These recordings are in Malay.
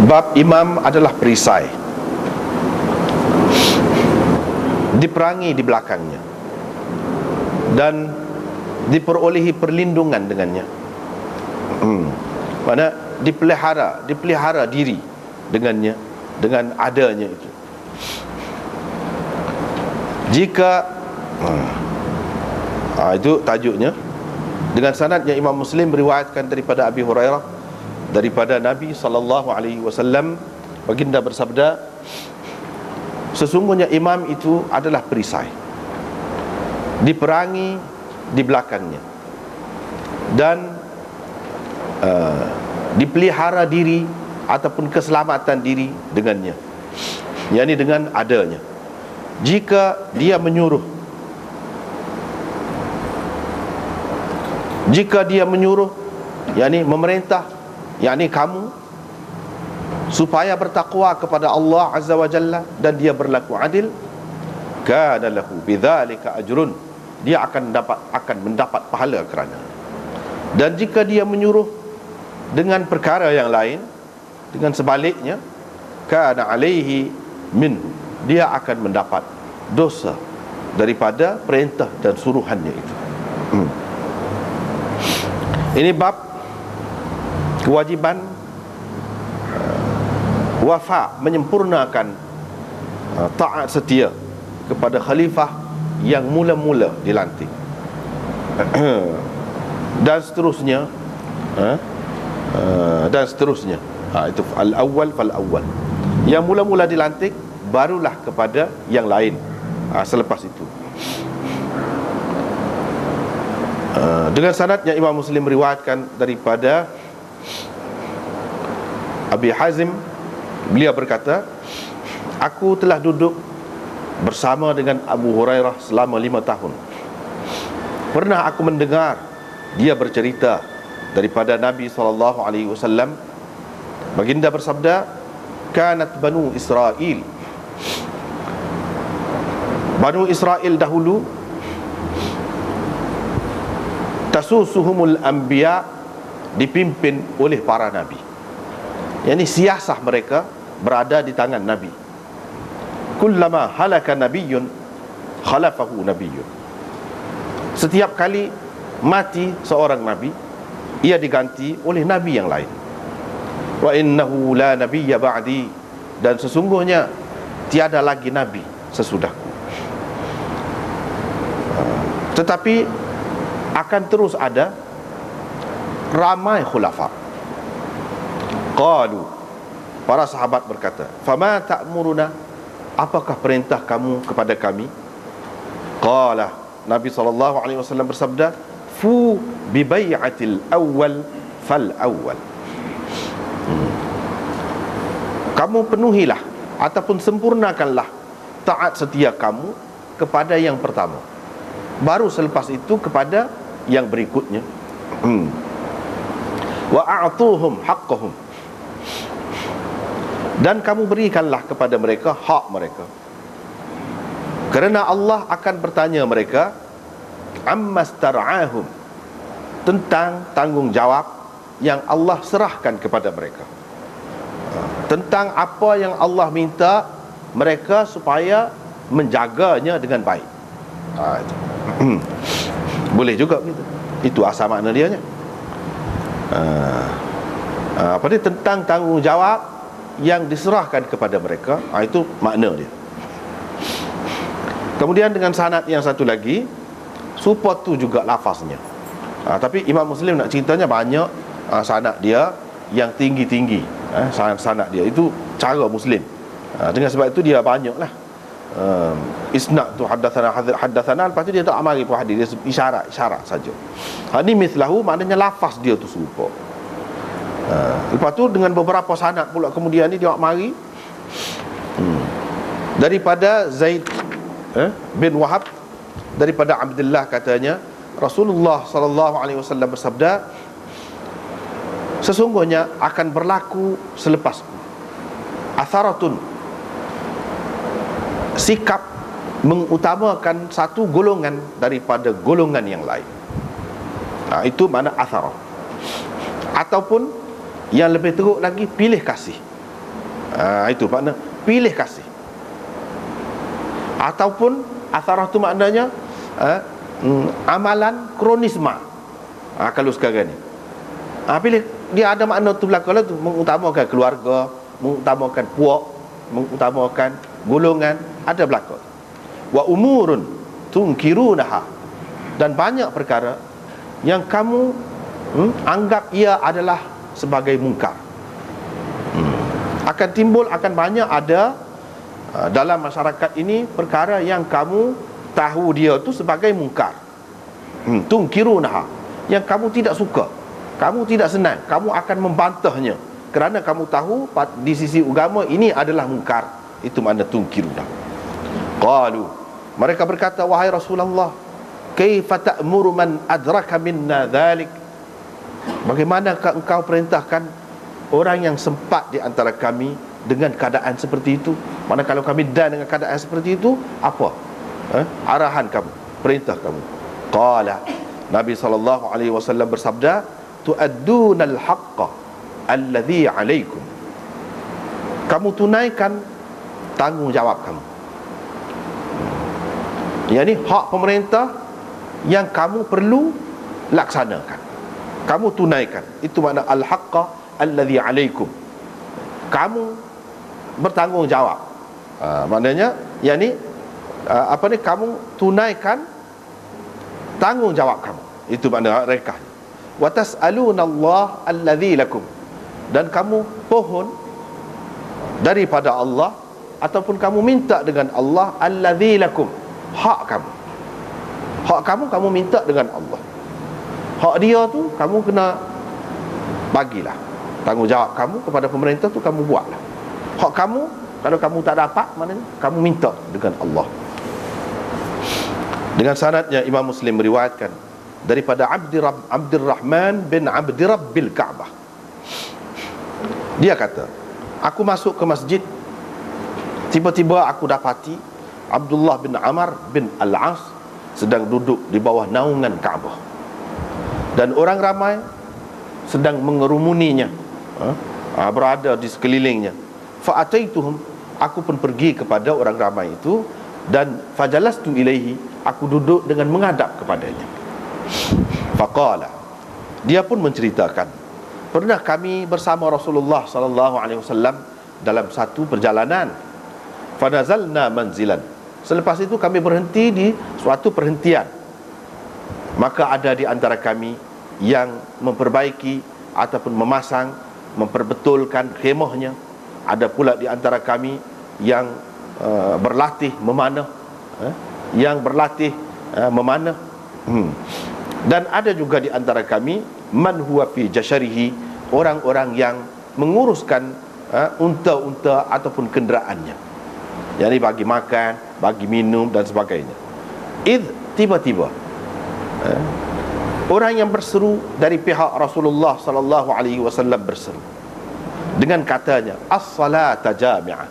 Bab imam adalah perisai, diperangi di belakangnya dan diperolehi perlindungan dengannya. Mana dipelihara diri dengannya, dengan adanya itu. Jika itu tajuknya. Dengan sanadnya Imam Muslim meriwayatkan daripada Abi Hurairah daripada Nabi SAW, baginda bersabda, sesungguhnya imam itu adalah perisai, diperangi di belakangnya dan dipelihara diri ataupun keselamatan diri dengannya, yakni dengan adanya. Jika dia menyuruh yakni memerintah, yakni kamu, supaya bertakwa kepada Allah Azza wa Jalla dan dia berlaku adil, kana lahu bidzalika ajrun, dia akan mendapat pahala kerana. Dan jika dia menyuruh dengan perkara yang lain, dengan sebaliknya, kana alaihi minhu, dia akan mendapat dosa daripada perintah dan suruhannya itu. Ini bab kewajiban wafa, menyempurnakan taat setia kepada khalifah yang mula-mula dilantik dan seterusnya, itu al-awwal fal-awwal, yang mula-mula dilantik barulah kepada yang lain selepas itu. Dengan sanadnya Imam Muslim meriwayatkan daripada Abi Hazim, beliau berkata, aku telah duduk bersama dengan Abu Hurairah selama 5 tahun. Pernah aku mendengar dia bercerita daripada Nabi SAW. Baginda bersabda, kanat Banu Israel dahulu, tasusuhumul anbiya, dipimpin oleh para nabi, yakni siasah mereka berada di tangan nabi. Kullama halaka nabiyyun khalafahu nabiyyun, setiap kali mati seorang nabi, ia diganti oleh nabi yang lain. Wa innahu la nabiyya ba'di, dan sesungguhnya tiada lagi nabi sesudahku. Tetapi akan terus ada ramai khulafa. Qalu, para sahabat berkata, fama ta'muruna, apakah perintah kamu kepada kami? Qala, Nabi SAW bersabda, fu bi bai'atil awwal fal awwal, kamu penuhilah ataupun sempurnakanlah taat setia kamu kepada yang pertama, baru selepas itu kepada yang berikutnya. Wa a'tuhum haqqahum, dan kamu berikanlah kepada mereka hak mereka, kerana Allah akan bertanya mereka ammastar'ahum, tentang tanggungjawab yang Allah serahkan kepada mereka, tentang apa yang Allah minta mereka supaya menjaganya dengan baik. Boleh juga gitu. Itu asal makna dianya. Apa dia, tentang tanggungjawab yang diserahkan kepada mereka. Itu makna dia. Kemudian dengan sanad yang satu lagi, support tu juga lafaznya. Tapi Imam Muslim nak ceritanya banyak sanad dia yang tinggi-tinggi. Sanad dia itu cara Muslim. Dengan sebab itu dia banyaklah. Isnad tu haddatsana, lepas tu dia tak amari pun hadis, dia isyarat saja. Ini mislahu, maknanya lafaz dia tu serupa. Lepas tu dengan beberapa sanad pula kemudian ni dia mari daripada Zaid bin Wahab, daripada Abdullah, katanya Rasulullah SAW bersabda, sesungguhnya akan berlaku selepasku atharatun, sikap mengutamakan satu golongan daripada golongan yang lain. Itu makna athara. Ataupun yang lebih teruk lagi, pilih kasih Itu makna pilih kasih. Ataupun atharah tu maknanya amalan kronisma. Kalau sekarang ni pilih, dia ada makna tu berlaku lah tu, mengutamakan keluarga, mengutamakan puak, mengutamakan golongan, ada berlaku. Wa umurun tunkirunaha, dan banyak perkara yang kamu anggap ia adalah sebagai mungkar. Akan timbul, akan banyak ada dalam masyarakat ini perkara yang kamu tahu dia tu sebagai mungkar. Tunkirunaha, yang kamu tidak suka, kamu tidak senang, kamu akan membantahnya kerana kamu tahu di sisi agama ini adalah mungkar. Itu makna tunkiruna. Qalu, mereka berkata, wahai Rasulullah, kaifa ta'muru man adraka minna dhalik, bagaimanakah engkau perintahkan orang yang sempat di antara kami dengan keadaan seperti itu? Mana kalau kami dan dengan keadaan seperti itu, apa arahan kamu, perintah kamu? Qala, Nabi SAW bersabda, tu'addunal haqqa alladhi alaikum, kamu tunaikan tanggungjawab kamu, yakni hak pemerintah yang kamu perlu laksanakan, kamu tunaikan. Itu makna al-haqqa alladhi alaikum, kamu bertanggungjawab. Maknanya yakni kamu tunaikan tanggungjawab kamu. Itu makna rekah. Wa tas'alunallah alladhi lakum, dan kamu pohon daripada Allah, ataupun kamu minta dengan Allah, alladhi lakum, hak kamu. Hak kamu, kamu minta dengan Allah. Hak dia tu kamu kena bagilah. Tanggungjawab kamu kepada pemerintah tu kamu buatlah. Hak kamu, kalau kamu tak dapat, maknanya kamu minta dengan Allah. Dengan sanadnya Imam Muslim meriwayatkan daripada Abdurrahman bin Abdi Rabbil Ka'bah. Dia kata, aku masuk ke masjid, tiba-tiba aku dapati Abdullah bin Amr bin Al-As sedang duduk di bawah naungan Ka'bah, dan orang ramai sedang mengerumuninya, berada di sekelilingnya. Fa'ataituhum, aku pun pergi kepada orang ramai itu, dan fajalastu ilaihi, aku duduk dengan menghadap kepadanya. Faqala, dia pun menceritakan, pernah kami bersama Rasulullah SAW dalam satu perjalanan. Fanazalna manzilan, selepas itu kami berhenti di suatu perhentian. Maka ada di antara kami yang memperbaiki ataupun memasang, memperbetulkan khemahnya. Ada pula di antara kami yang berlatih memanah, memanah. Dan ada juga di antara kami man huwa fi jasharihi, orang-orang yang menguruskan unta-unta ataupun kenderaannya, yakni bagi makan, bagi minum dan sebagainya. Tiba-tiba orang yang berseru dari pihak Rasulullah SAW berseru dengan katanya, as-salata jami'ah,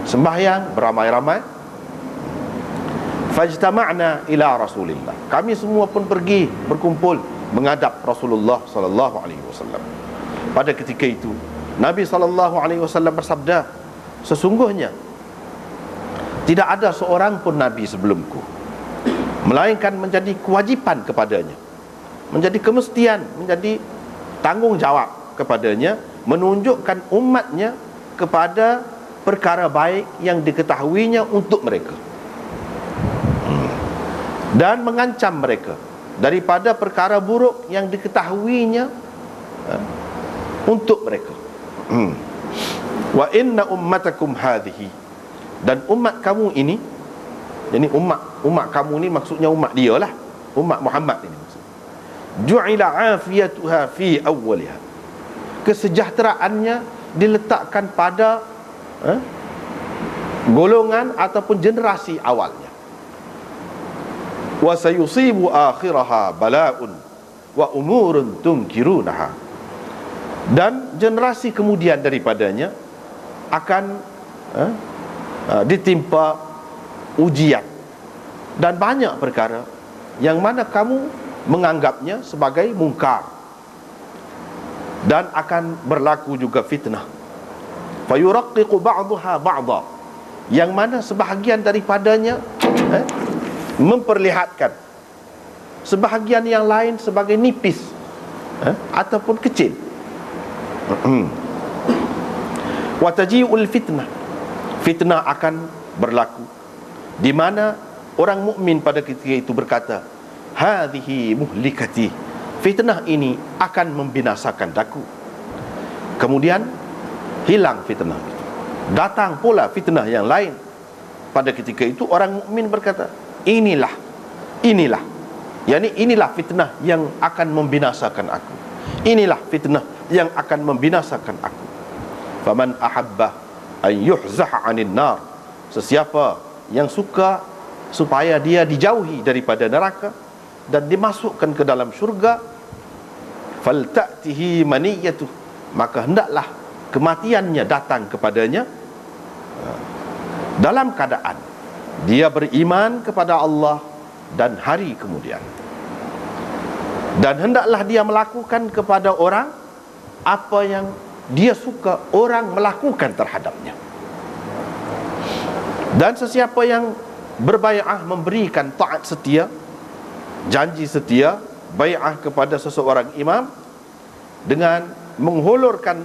sembahyang beramai-ramai. Fajtama'na ila Rasulillah, kami semua pun pergi berkumpul menghadap Rasulullah SAW. Pada ketika itu Nabi SAW bersabda, sesungguhnya tidak ada seorang pun Nabi sebelumku, melainkan menjadi kewajipan kepadanya, menjadi kemestian, menjadi tanggungjawab kepadanya, menunjukkan umatnya kepada perkara baik yang diketahuinya untuk mereka, dan mengancam mereka daripada perkara buruk yang diketahuinya untuk mereka. Wa inna ummatakum hadhihi, dan umat kamu ini, jadi umat kamu ini maksudnya umat dia lah, umat Muhammad ini maksudnya. Ju'ila afiyatuha fi awwaliha, kesejahteraannya diletakkan pada golongan ataupun generasi awalnya. Wa sayusibu akhiraha bala'un wa umurun tunkirunaha, dan generasi kemudian daripadanya akan ditimpa ujian dan banyak perkara yang mana kamu menganggapnya sebagai mungkar, dan akan berlaku juga fitnah. fayuraqqiqu ba'daha ba'dha, yang mana sebahagian daripadanya memperlihatkan sebahagian yang lain sebagai nipis ataupun kecil. Wa taji'ul fitnah, fitnah akan berlaku, di mana orang mukmin pada ketika itu berkata, hadhihi muhlikati, fitnah ini akan membinasakan daku. Kemudian hilang fitnah, datang pula fitnah yang lain. Pada ketika itu orang mukmin berkata, inilah inilah fitnah yang akan membinasakan aku, inilah fitnah yang akan membinasakan aku. Faman ahabba an yuhzah 'anil nar, sesiapa yang suka supaya dia dijauhi daripada neraka dan dimasukkan ke dalam syurga, falta'tihi maniyatuh, maka hendaklah kematiannya datang kepadanya dalam keadaan dia beriman kepada Allah dan hari kemudian, dan hendaklah dia melakukan kepada orang apa yang dia suka orang melakukan terhadapnya. Dan sesiapa yang berbai'ah, memberikan taat setia, janji setia, bai'ah kepada seseorang imam dengan menghulurkan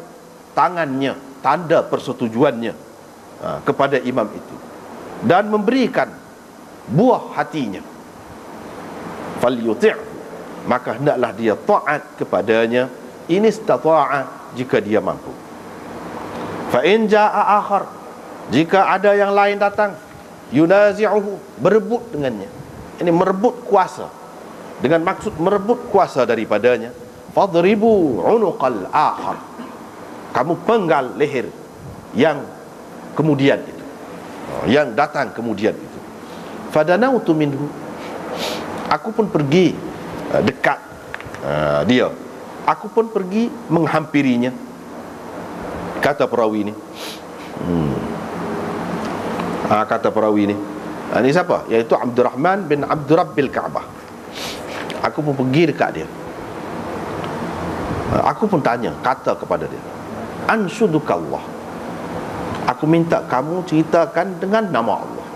tangannya, tanda persetujuannya kepada imam itu, dan memberikan buah hatinya, falyuti', maka hendaklah dia taat kepadanya, in istata'a, jika dia mampu. Fa in jaa'a akhar, jika ada yang lain datang, yunazi'uhu, berebut dengannya, ini merebut kuasa, dengan maksud merebut kuasa daripadanya, fadribu unuqal akhar, kamu penggal leher yang kemudian itu, yang datang kemudian itu. Fadanautu minhu, aku pun pergi dekat dia, aku pun pergi menghampirinya. Kata perawi ini, kata perawi ini, ini siapa? Iaitu Abdurrahman bin Abdurrabbil Ka'bah. Aku pun pergi dekat dia, aku pun tanya, kata kepada dia, anshudukallah, aku minta kamu ceritakan dengan nama Allah,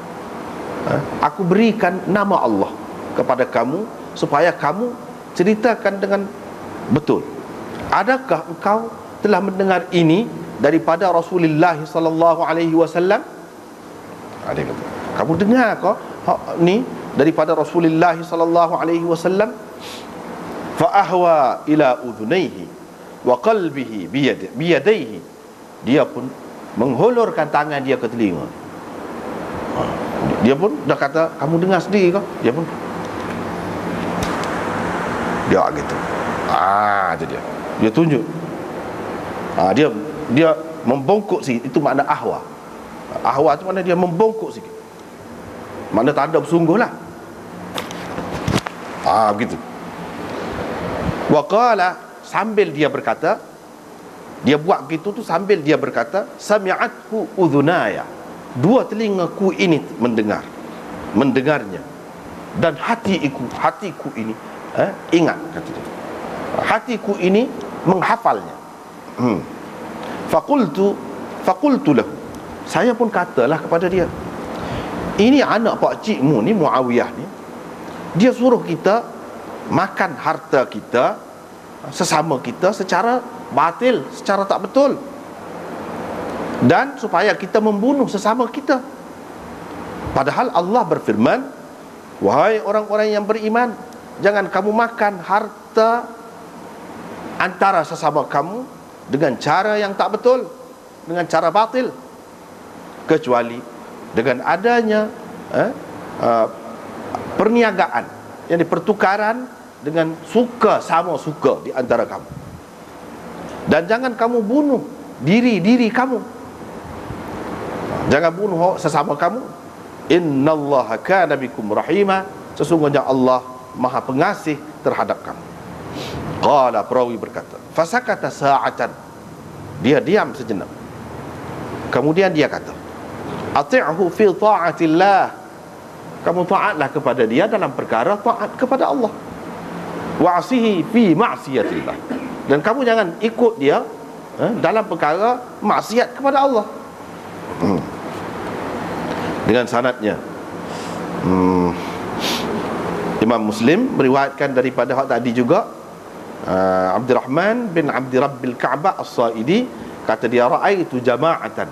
aku berikan nama Allah kepada kamu supaya kamu ceritakan dengan betul. Adakah engkau telah mendengar ini daripada Rasulullah sallallahu alaihi wasallam? Dia kata, kamu dengar kau ni daripada Rasulullah sallallahu alaihi wasallam? Fa ahwa ila udhunaihi wa qalbihi biyadaihi, dia pun menghulurkan tangan dia ke telinga. Dia pun dah kata, kamu dengar sendiri kau? Dia pun dia gitu. Itu dia tunjuk. Dia membongkok sikit, itu makna ahwa. Ahwa itu makna dia membongkok sikit, makna tanda bersungguh lah. Begitu. Wa qala, sambil dia berkata, dia buat begitu tu sambil dia berkata, sami'athu udhunaya, dua telingaku ini mendengarnya, dan hatiku ini ingat, kata dia, hatiku ini menghafalnya. Faqultu lahu, saya pun katalah kepada dia, ini anak pak cikmu ni, Muawiyah ni, dia suruh kita makan harta kita, sesama kita, secara batil, secara tak betul, dan supaya kita membunuh sesama kita. Padahal Allah berfirman, wahai orang-orang yang beriman, jangan kamu makan harta antara sesama kamu dengan cara yang tak betul, dengan cara batil, kecuali dengan adanya perniagaan, yang pertukaran dengan suka sama suka di antara kamu. Dan jangan kamu bunuh diri kamu, jangan bunuh sesama kamu. Innallaha kana bikum rahima, sesungguhnya Allah Maha Pengasih terhadap kamu. Qala, perawi berkata, fasakata sa'atan, dia diam sejenak, kemudian dia kata, ati'hu fi ta'atillah, kamu taatlah kepada dia dalam perkara taat kepada Allah, wa'asihi fi ma'siyatillah, dan kamu jangan ikut dia dalam perkara maksiat kepada Allah. Dengan sanadnya Imam Muslim meriwayatkan daripada hak tadi juga, Abdurrahman bin Abdi Rabbil Ka'bah As-Sa'idi kata dia, ra'aitu jama'atan,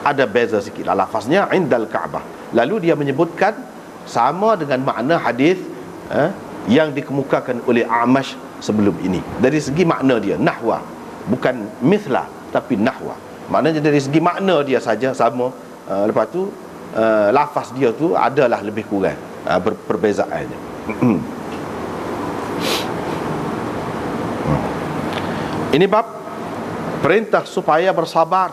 ada beza sikit lah lafaznya, indal Ka'bah. Lalu dia menyebutkan sama dengan makna hadis yang dikemukakan oleh A'mash sebelum ini. Dari segi makna dia nahwa, bukan mithla, tapi nahwa. Maknanya dari segi makna dia saja sama. Lepas tu lafaz dia tu adalah lebih kurang perbezaannya. Ini bab perintah supaya bersabar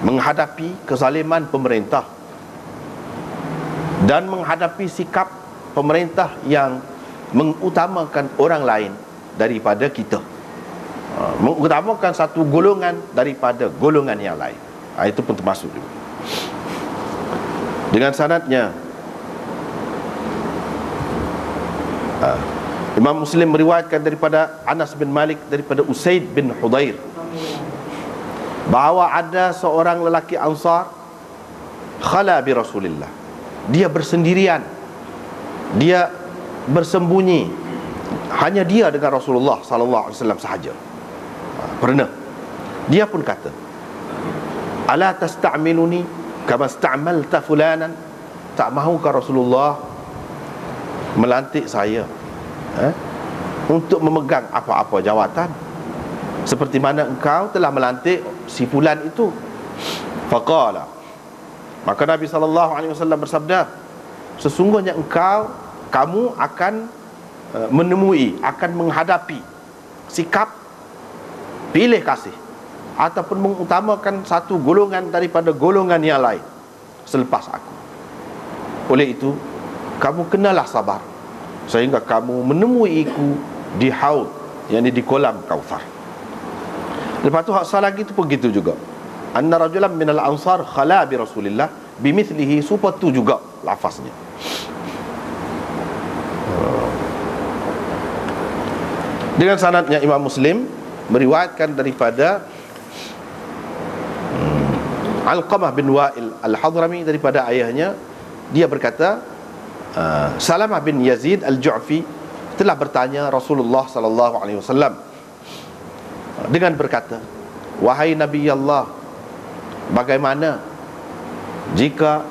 menghadapi kezaliman pemerintah dan menghadapi sikap pemerintah yang mengutamakan orang lain daripada kita, mengutamakan satu golongan daripada golongan yang lain. Itu pun termasuk juga. Dengan sanadnya Imam Muslim meriwayatkan daripada Anas bin Malik daripada Usaid bin Hudair bahawa ada seorang lelaki Ansar khala bi Rasulillah, dia bersendirian, dia bersembunyi, hanya dia dengan Rasulullah sallallahu alaihi wasallam sahaja. Pernah dia pun kata, ala tasta'miluni kama sta'malta fulanan, tak mahukah Rasulullah melantik saya untuk memegang apa-apa jawatan seperti mana engkau telah melantik si fulan itu? Faqala, maka Nabi SAW bersabda, sesungguhnya kamu akan menemui, akan menghadapi sikap pilih kasih ataupun mengutamakan satu golongan daripada golongan yang lain selepas aku. Oleh itu, kamu kenalah sabar sehingga kamu menemuiku di haud, yakni di kolam Kautsar. Lepas tu hak lagi tu begitu juga, anna rajulan minal ansar khala bi Rasulillah bimithlihi, supaya tu juga lafaznya. Dengan sanadnya Imam Muslim meriwayatkan daripada Alqamah bin Wa'il Al-Hadrami daripada ayahnya, dia berkata, Salamah bin Yazid Al-Ju'fi telah bertanya Rasulullah sallallahu alaihi wasallam dengan berkata, wahai Nabi Allah, bagaimana jika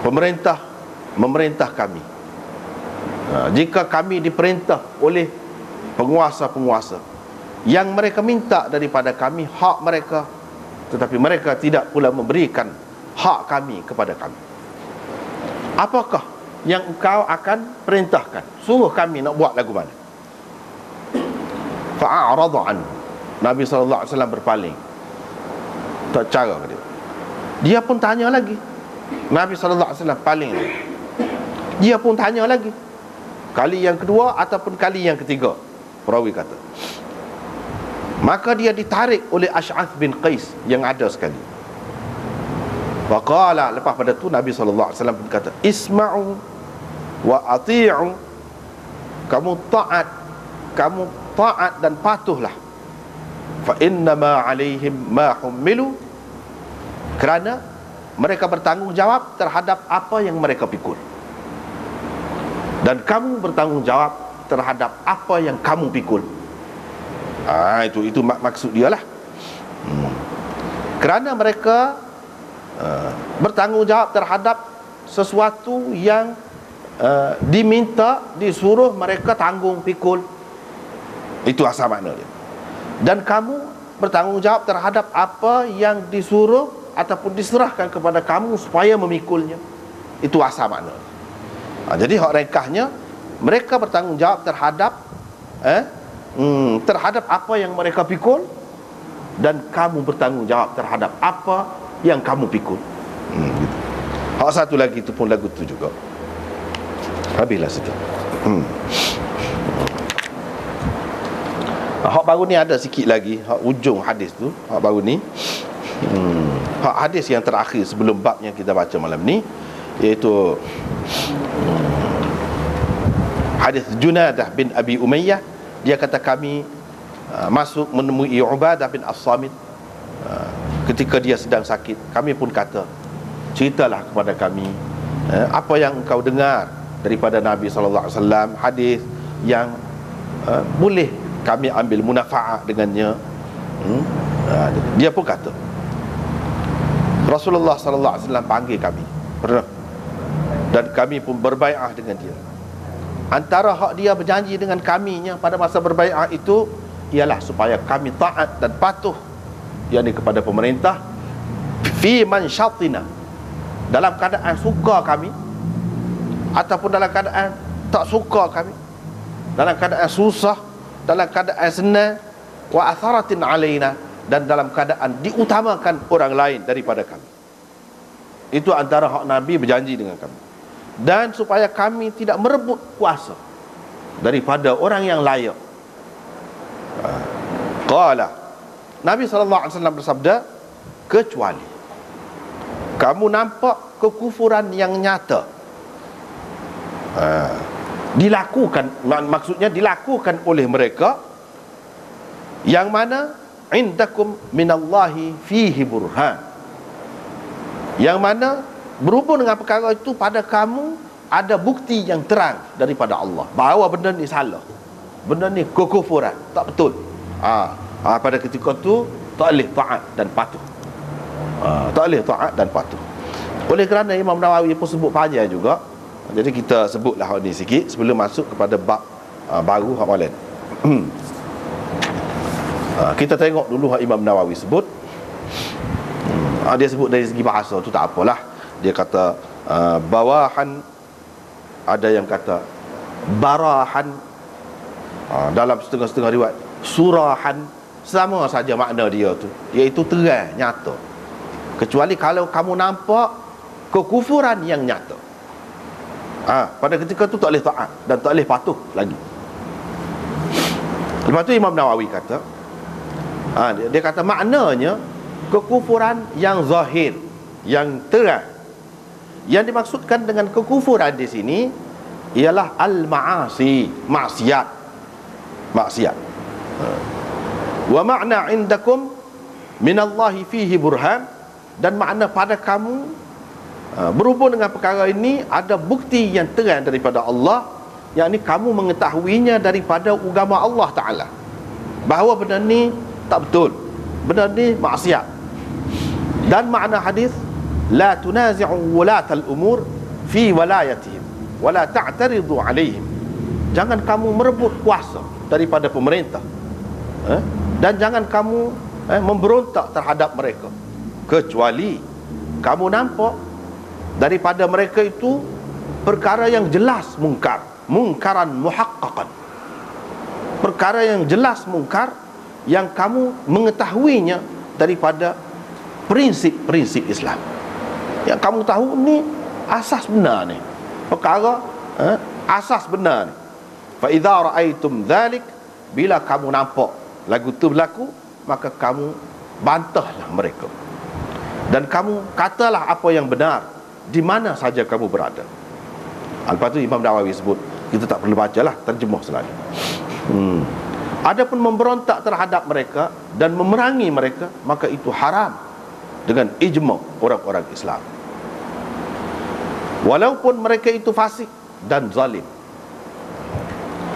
pemerintah memerintah kami, jika kami diperintah oleh penguasa-penguasa yang mereka minta daripada kami hak mereka, tetapi mereka tidak pula memberikan hak kami kepada kami, apakah yang engkau akan perintahkan, suruh kami nak buat lagu mana? Fa'aradu anhu, Nabi SAW berpaling, tak cara ke dia. Dia pun tanya lagi, Nabi SAW paling lagi. Dia pun tanya lagi, kali yang kedua ataupun kali yang ketiga, perawi kata. Maka dia ditarik oleh Ash'ath bin Qais yang ada sekali. Faqala, lepas pada tu Nabi SAW pun kata, isma'u wa ati'u, kamu taat dan patuhlah. Fa innama alaihim ma hummilu, kerana mereka bertanggungjawab terhadap apa yang mereka pikul, dan kamu bertanggungjawab terhadap apa yang kamu pikul. Itu maksud dia lah. Kerana mereka bertanggungjawab terhadap sesuatu yang diminta, disuruh mereka tanggung pikul. Itu asal makna dia. Dan kamu bertanggungjawab terhadap apa yang disuruh ataupun diserahkan kepada kamu supaya memikulnya. Itu asal makna. Jadi hak ringkasnya, mereka bertanggungjawab terhadap terhadap apa yang mereka pikul, dan kamu bertanggungjawab terhadap apa yang kamu pikul. Gitu. Hak satu lagi itu pun lagu tu juga. Habislah situ. Hak baru ni ada sikit lagi, hak ujung hadis tu, hak baru ni. Hak hadis yang terakhir sebelum bab yang kita baca malam ni, iaitu hadis Junadah bin Abi Umayyah. Dia kata, kami masuk menemui Ubadah bin As-Samit ketika dia sedang sakit. Kami pun kata, ceritalah kepada kami apa yang engkau dengar daripada Nabi SAW, hadis yang boleh kami ambil munafaat dengannya. Dia pun kata, Rasulullah SAW panggil kami pernah, dan kami pun berbai'ah dengan dia. Antara hak dia berjanji dengan kaminya pada masa berbai'ah itu ialah supaya kami taat dan patuh, yakni kepada pemerintah, fi manshatina, dalam keadaan suka kami ataupun dalam keadaan tak suka kami, dalam keadaan susah, dalam keadaan senang, wa atharatin alaina, dan dalam keadaan diutamakan orang lain daripada kami. Itu antara hak Nabi berjanji dengan kami. Dan supaya kami tidak merebut kuasa daripada orang yang layak. Qala, Nabi SAW bersabda, kecuali kamu nampak kekufuran yang nyata dilakukan, maksudnya dilakukan oleh mereka, yang mana indakum minallahi fihi burhan, yang mana berhubung dengan perkara itu pada kamu ada bukti yang terang daripada Allah bahawa benda ni salah, benda ni kekufuran, tak betul. Pada ketika itu tak boleh taat dan patuh. Tak boleh taat dan patuh. Oleh kerana Imam Nawawi pun sebut panjang juga, jadi kita sebutlah hal ni sikit sebelum masuk kepada bab baru hak lain. Kita tengok dulu hak Imam Nawawi sebut. Dia sebut dari segi bahasa tu tak apalah. Dia kata bawahan, ada yang kata barahan, dalam setengah-setengah riwayat surahan, sama saja makna dia tu, iaitu terang, nyata. Kecuali kalau kamu nampak kekufuran yang nyata, pada ketika tu tak boleh taat dan tak boleh patuh lagi. Lepas tu Imam Nawawi kata, dia kata maknanya kekufuran yang zahir, yang terang. Yang dimaksudkan dengan kekufuran di sini ialah al-ma'asi, maksiat. Maksiat. Wa ma'na indakum minallahi fihi burhan, dan makna pada kamu berhubung dengan perkara ini ada bukti yang terang daripada Allah, yakni kamu mengetahuinya daripada agama Allah Ta'ala bahawa benda ni tak betul, benda ni maksiat. Dan makna hadis, la tunazi'u wulatal umur fi walayatihim wa la ta'taridu alaihim, jangan kamu merebut kuasa daripada pemerintah, dan jangan kamu memberontak terhadap mereka, kecuali kamu nampak daripada mereka itu perkara yang jelas mungkar, mungkaran muhaqqaqan, perkara yang jelas mungkar yang kamu mengetahuinya daripada prinsip-prinsip Islam, yang kamu tahu ni asas benar ni, perkara asas benar ni. Fa idza ra'aitum dzalik, bila kamu nampak lagu tu berlaku, maka kamu bantahlah mereka dan kamu katalah apa yang benar di mana saja kamu berada. Lepas tu Imam Nawawi sebut, kita tak perlu bacalah, terjemah selalu. Adapun memberontak terhadap mereka dan memerangi mereka, maka itu haram dengan ijma' orang-orang Islam, walaupun mereka itu fasik dan zalim.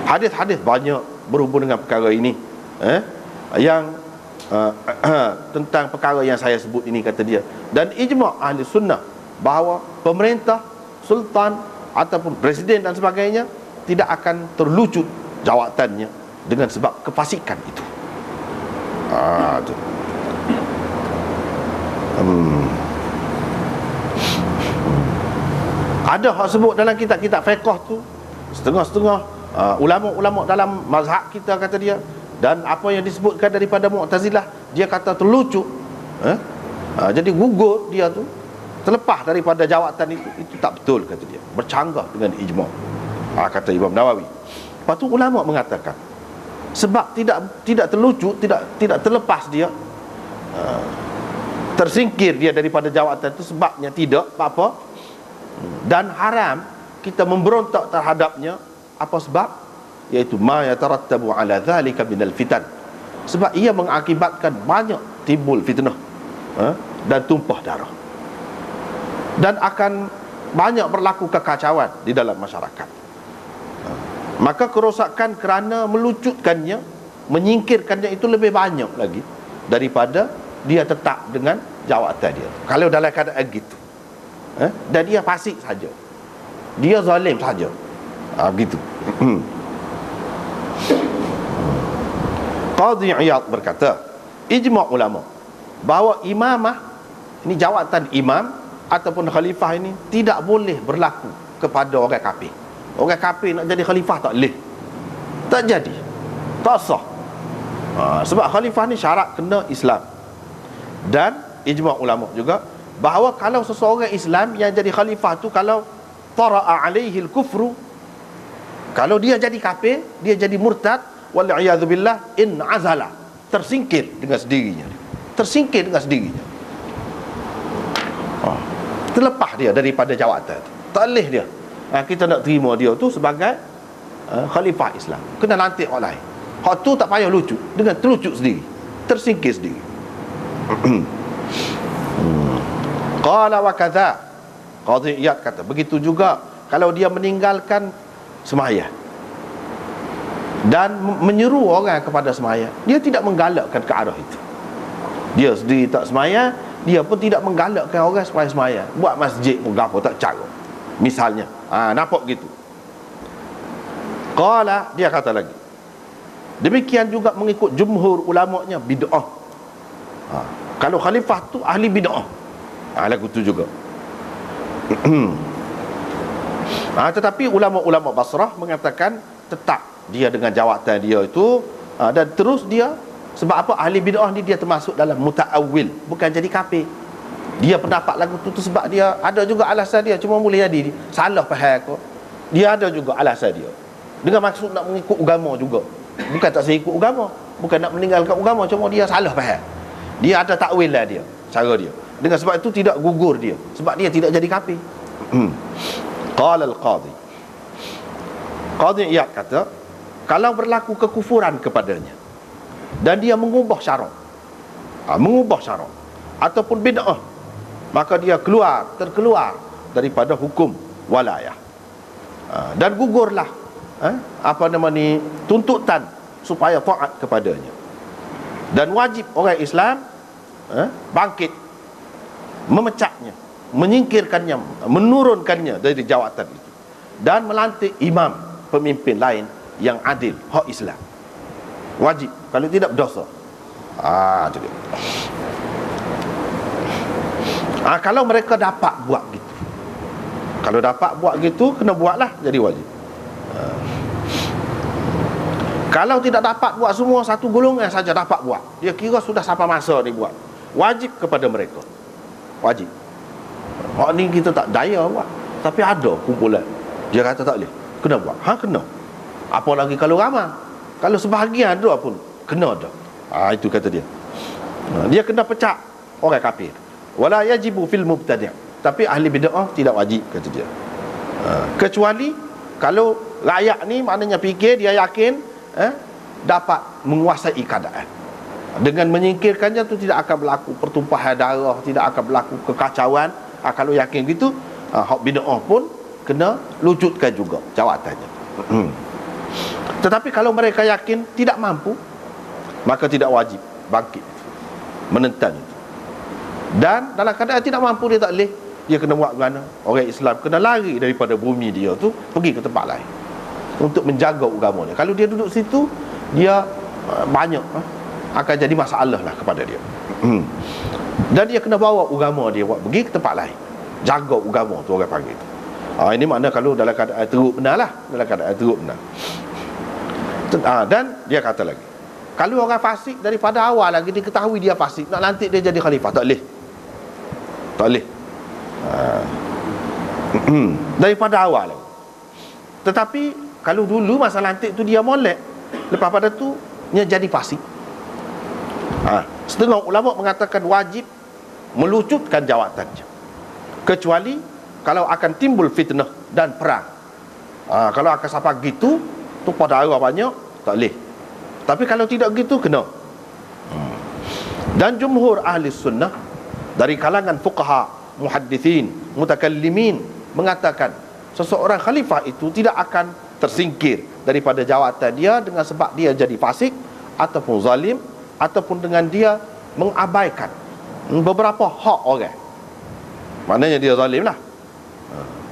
Hadis-hadis banyak berhubung dengan perkara ini, yang tentang perkara yang saya sebut ini, kata dia. Dan ijma' ahli sunnah bahawa pemerintah, sultan ataupun presiden dan sebagainya tidak akan terlucut jawatannya dengan sebab kefasikan itu. Tu. Ada hak sebut dalam kitab-kitab fiqh tu, setengah-setengah ulama-ulama dalam mazhab kita, kata dia, dan apa yang disebutkan daripada Mu'tazilah, dia kata terlucut, jadi gugur dia tu, terlepas daripada jawatan itu tak betul, kata dia, bercanggah dengan ijma', kata Imam Nawawi. Lepas tu ulama mengatakan sebab tidak terlucut, tidak terlepas dia, tersingkir dia daripada jawatan itu, sebabnya tidak apa-apa, dan haram kita memberontak terhadapnya. Apa sebab? Iaitu ma yatarattabu ala dhalika minal fitan, sebab ia mengakibatkan banyak timbul fitnah, dan tumpah darah, dan akan banyak berlaku kekacauan di dalam masyarakat. Maka kerosakan kerana melucutkannya, menyingkirkannya itu lebih banyak lagi daripada dia tetap dengan jawatan dia. Kalau dalam keadaan gitu, dan dia fasik saja, dia zalim saja, begitu. Qadhi Iyad berkata, ijma' ulama bahawa imamah, ini jawatan imam ataupun khalifah ini tidak boleh berlaku kepada orang kafir. Orang kafir nak jadi khalifah tak boleh, tak jadi, tak sah. Sebab khalifah ni syarat kena Islam. Dan ijma' ulama juga bahawa kalau seseorang Islam yang jadi khalifah tu, kalau tara'a alaihi al-kufru, kalau dia jadi kafir, dia jadi murtad, wal'iyadzubillah, in azala, tersingkir dengan sendirinya, tersingkir dengan sendirinya, terlepas dia daripada jawatan tu. Tak boleh dia, kita nak terima dia tu sebagai khalifah Islam, kena lantik orang lain. Hak tu tak payah lucu, dengan terlucut sendiri, tersingkir sendiri. Qala wa kadza, Qadhi Iyad kata, begitu juga kalau dia meninggalkan sembahyang dan menyeru orang kepada sembahyang, dia tidak menggalakkan ke arah itu. Dia sendiri tak sembahyang, dia pun tidak menggalakkan orang supaya sembahyang, buat masjid pun gapo tak cara, misalnya. Nampak gitu. Qala, dia kata lagi, demikian juga mengikut jumhur ulamanya bid'ah. Kalau khalifah tu ahli bid'ah, lagu tu juga. Tetapi ulama-ulama Basrah mengatakan tetap dia dengan jawatan dia itu, dan terus dia, sebab apa? Ahli bid'ah ni dia termasuk dalam muta'awil, bukan jadi kafir. Dia pendapat lagu tu sebab dia ada juga alasan dia, cuma boleh jadi salah faham kau. Dia ada juga alasan dia, dengan maksud nak mengikut agama juga, bukan tak saya ikut agama, bukan nak meninggalkan agama, cuma dia salah faham. Dia ada takwil lah dia, cara dia. Dengan sebab itu tidak gugur dia, sebab dia tidak jadi kafir. Qala al-Qadhi, Qadhi Iyad kata, kalau berlaku kekufuran kepadanya dan dia mengubah syarak, mengubah syarak ataupun bid'ah, maka dia terkeluar daripada hukum walayah, dan gugurlah tuntutan supaya taat kepadanya. Dan wajib orang Islam bangkit, memecatnya, menyingkirkannya, menurunkannya dari jawatan itu, dan melantik imam, pemimpin lain yang adil, hak Islam. Wajib, kalau tidak berdosa. Itu dia. Kalau mereka dapat buat gitu, kalau dapat buat gitu, kena buatlah, jadi wajib. Kalau tidak dapat buat semua, satu golongan saja dapat buat, dia kira sudah sampai masa ni buat, wajib kepada mereka, wajib. Hak ni kita tak daya buat, tapi ada kumpulan, dia kata tak boleh, kena buat. Kena. Apalagi kalau ramai, kalau sebahagian ada pun kena dah. Itu kata dia. Dia kena pecah orang kafir. Wala yajibu fil mubtadi', tapi ahli bid'ah tidak wajib, kata dia. Kecuali kalau rakyat ni maknanya fikir, dia yakin dapat menguasai keadaan. Dengan menyingkirkannya tu tidak akan berlaku pertumpahan darah, tidak akan berlaku kekacauan. Kalau yakin gitu, hak bid'ah pun kena lucutkan juga jawatannya. Tetapi kalau mereka yakin tidak mampu, maka tidak wajib bangkit menentang itu. Dan dalam keadaan tidak mampu, dia tak boleh, dia kena buat mana? Orang Islam kena lari daripada bumi dia tu, pergi ke tempat lain untuk menjaga agama dia. Kalau dia duduk situ, dia banyak akan jadi masalah lah kepada dia. Dan dia kena bawa agama dia, pergi ke tempat lain, jaga agama tu, orang panggil tu. Ini makna kalau dalam keadaan teruk benar lah, dalam keadaan teruk benar. Dan dia kata lagi, kalau orang fasik daripada awal lagi diketahui dia fasik, nak lantik dia jadi khalifah, tak boleh, tak boleh. Daripada awal lagi. Tetapi kalau dulu masa lantik tu dia molek, lepas pada tu dia jadi fasik, setengah ulama mengatakan wajib melucutkan jawatannya, kecuali kalau akan timbul fitnah dan perang. Kalau akan sampai gitu tu pada arah banyak, tak boleh. Tapi kalau tidak gitu, kena. Dan jumhur ahli sunnah dari kalangan fuqaha, muhaddithin, mutakallimin mengatakan seseorang khalifah itu tidak akan tersingkir daripada jawatan dia dengan sebab dia jadi fasik ataupun zalim, ataupun dengan dia mengabaikan beberapa hak orang. Maknanya dia zalim lah.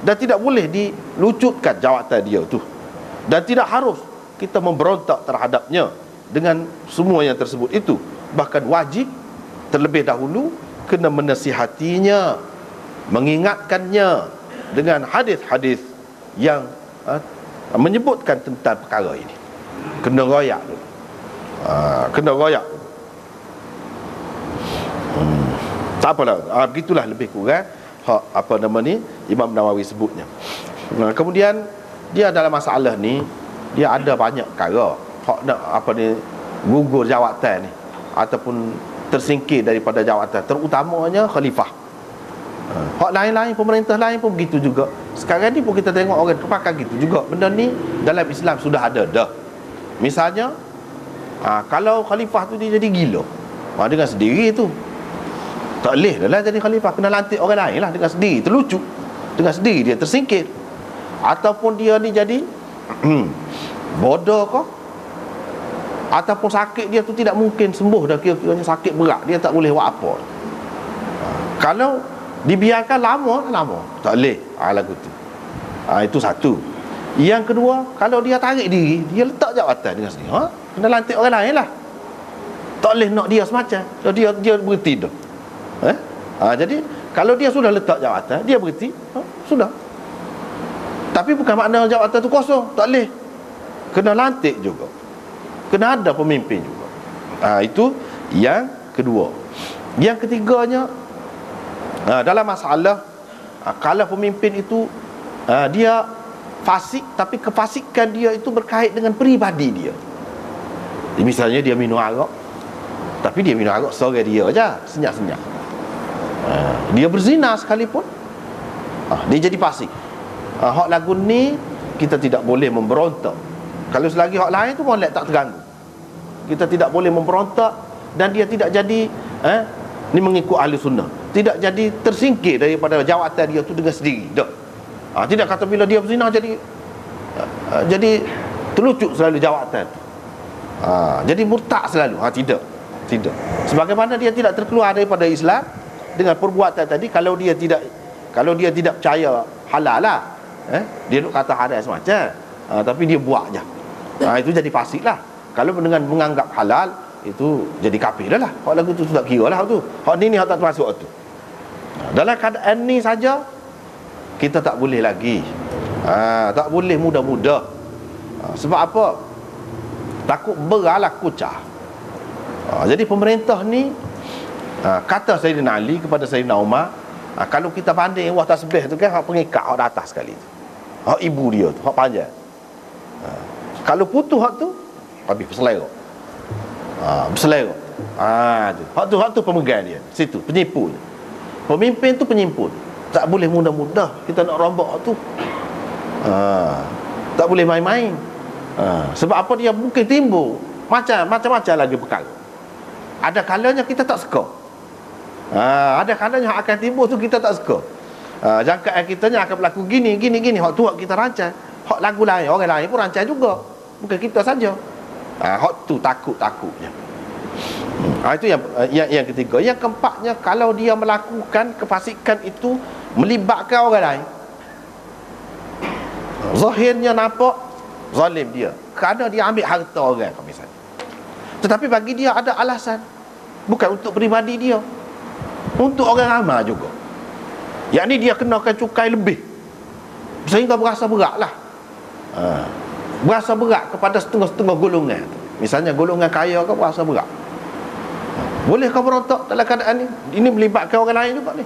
Dan tidak boleh dilucutkan jawatan dia tu, dan tidak harus kita memberontak terhadapnya dengan semua yang tersebut itu. Bahkan wajib terlebih dahulu kena menasihatinya, mengingatkannya dengan hadis-hadis yang menyebutkan tentang perkara ini. Kena royak dulu. Kena royak dulu. Tak apalah, begitulah lebih kurang Imam Nawawi sebutnya. Kemudian dia dalam masalah ni, dia ada banyak perkara hak nak gugur jawatan ni ataupun tersingkir daripada jawatan, terutamanya khalifah. Hak lain-lain, pemerintah lain pun begitu juga. Sekarang ni pun kita tengok orang pakai gitu juga. Benda ni dalam Islam sudah ada dah. Misalnya kalau khalifah tu dia jadi gila, dengan sendiri tu tak boleh dah lah jadi khalifah, kena lantik orang lain lah dengan sendiri, terlucu dengan sendiri, dia tersingkir. Ataupun dia ni jadi bodoh ke, ataupun sakit dia tu tidak mungkin sembuh dah, kira-kiranya sakit berat, dia tak boleh buat apa. Kalau dibiarkan lama tak boleh lagu tu. Itu satu. Yang kedua, kalau dia tarik diri, dia letak jawatan dengan sendiri, kena lantik orang lain lah. Tak boleh nak dia semacam dia berhenti dah. Jadi kalau dia sudah letak jawatan, dia berhenti, sudah. Tapi bukan makna jawatan tu kosong, tak boleh. Kena lantik juga, kena ada pemimpin juga. Itu yang kedua. Yang ketiganya, dalam masalah kalau pemimpin itu dia fasik, tapi kefasikan dia itu berkait dengan peribadi dia. Misalnya dia minum arak, tapi dia minum arak seorang dia aja, senyap-senyap. Dia berzina sekalipun, dia jadi fasik. Hak lagu ni kita tidak boleh memberontak. Kalau selagi hak lain tu boleh tak terganggu, kita tidak boleh memberontak. Dan dia tidak jadi ni mengikut ahli sunnah, tidak jadi tersingkir daripada jawatan dia tu dengan sendiri dah. Tidak kata bila dia berzina jadi terlucut selalu jawatan tu, jadi murtad selalu. Tidak. Sebagaimana dia tidak terkeluar daripada Islam dengan perbuatan tadi. Kalau dia tidak percaya halal lah, dia duk kata halal semacam, tapi dia buat je, itu jadi fasik lah. Kalau dengan menganggap halal, itu jadi kafir dah lah. Hak lagu tu tak kira lah tu. Hak ni hak tak termasuk tu. Dalam keadaan ni saja kita tak boleh lagi, tak boleh mudah-mudah. Sebab apa? Takut beralah kucah. Jadi pemerintah ni, kata Sayyidina Ali kepada Sayyidina Umar, kalau kita banding wah tasbih tu kan, hak pengikat hak atas sekali tu, hak ibu dia tu, hak panjang. Kalau putus hak tu, habis berselera. Berselera. Hak tu pemegang dia. Situ penyipu. Pemimpin tu penyimpun. Tak boleh mudah-mudah kita nak rombak tu. Tak boleh main-main. Sebab apa? Dia mungkin timbul macam-macam lagi perkara. Ada kalanya kita tak suka. Ada kalanya akan timbul tu kita tak suka. Jangkaan kitanya akan berlaku gini. Hak tu hak kita rancang. Hak lagu lain, orang lain pun rancang juga, bukan kita saja. Hak tu takut-takutnya. Itu yang ketiga. Yang keempatnya, kalau dia melakukan kefasikan itu melibatkan orang lain, zahirnya nampak zalim dia kerana dia ambil harta orang misalnya, tetapi bagi dia ada alasan, bukan untuk peribadi dia, untuk orang ramai juga. Yakni dia kenakan cukai lebih, sehingga berasa berat lah. Berasa berat kepada setengah-setengah golongan. Misalnya golongan kaya ke, berasa berat. Boleh kau berontak dalam keadaan ni? Ini melibatkan orang lain juga ni.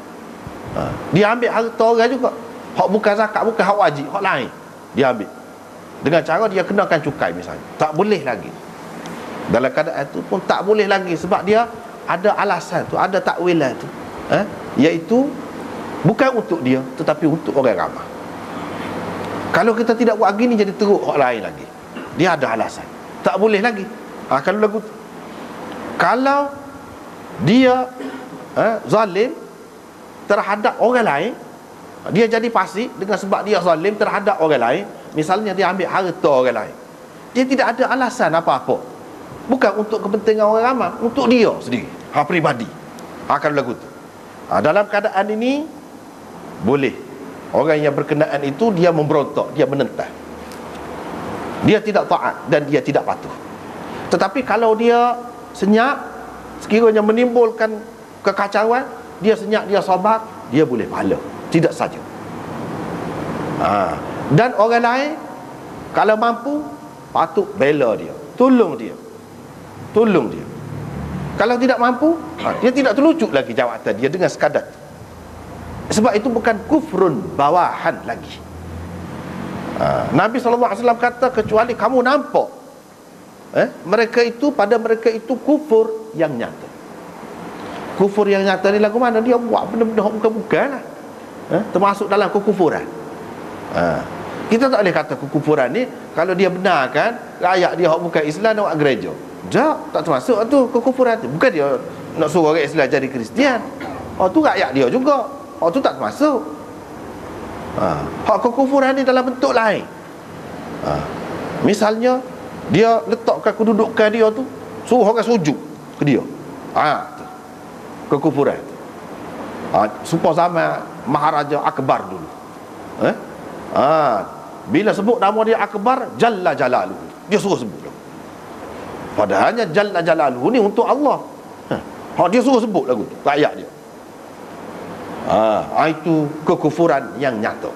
Dia ambil harta orang juga, hak bukan zakat, bukan hak wajib, hak lain dia ambil, dengan cara dia kenakan cukai misalnya. Tak boleh lagi. Dalam keadaan tu pun tak boleh lagi, sebab dia ada alasan tu, ada takwilan tu, iaitu bukan untuk dia tetapi untuk orang ramai. Kalau kita tidak buat gini, jadi teruk hak lain lagi, dia ada alasan, tak boleh lagi. Kalau lagu, kalau dia zalim terhadap orang lain, dia jadi fasik dengan sebab dia zalim terhadap orang lain. Misalnya dia ambil harta orang lain, dia tidak ada alasan apa-apa, bukan untuk kepentingan orang ramai, untuk dia sendiri, pribadi. Akan berlaku tu. Dalam keadaan ini boleh orang yang berkenaan itu dia memberontak, dia menentang, dia tidak taat dan dia tidak patuh. Tetapi kalau dia senyap, sekiranya menimbulkan kekacauan, dia senyap, dia sabar, dia boleh pahala, tidak saja. Dan orang lain kalau mampu, patut bela dia, tolong dia. Kalau tidak mampu, dia tidak terlucut lagi jawatan dia dengan sekadar. Sebab itu bukan kufrun bawahan lagi. Nabi SAW kata, kecuali kamu nampak mereka itu, pada mereka itu kufur yang nyata. Kufur yang nyata ni lagu mana? Dia buat benda-benda bukan-bukan lah, termasuk dalam kekufuran. Kita tak boleh kata kekufuran ni kalau dia benarkan rakyat dia bukan Islam nak buat gereja. Tak termasuk tu kekufuran tu. Bukan dia nak suruh orang Islam jadi Kristian. Tu rakyat dia juga. Tu tak termasuk. Hak kekufuran ni dalam bentuk lain. Misalnya dia letakkan kedudukan dia tu, suruh orang sujud ke dia. Tu kekufuran. Supaya zaman Maharaja Akbar dulu. Bila sebut nama dia Akbar, Jalla Jalaluhu, dia suruh sebut. Padahalnya Jalla Jalaluhu ni untuk Allah. Dia suruh sebut lagu tu, rakyat dia. Itu kekufuran yang nyata.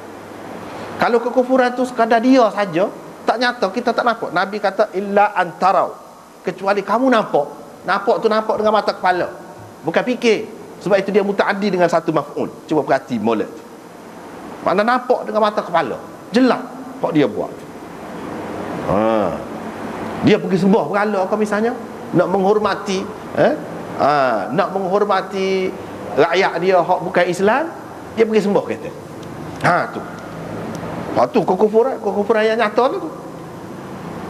Kalau kekufuran tu sekadar dia saja, tak nyata, kita tak nampak. Nabi kata illa antarau, kecuali kamu nampak. Nampak tu nampak dengan mata kepala, bukan fikir. Sebab itu dia mutaaddi dengan satu maf'ul. Cuba perhati molek. Mana nampak dengan mata kepala, jelas apa dia buat. Dia pergi sembah berhala kau misalnya, nak menghormati nak menghormati rakyat dia hak bukan Islam, dia pergi sembah kata. Tu kekufuran yang nyata tu.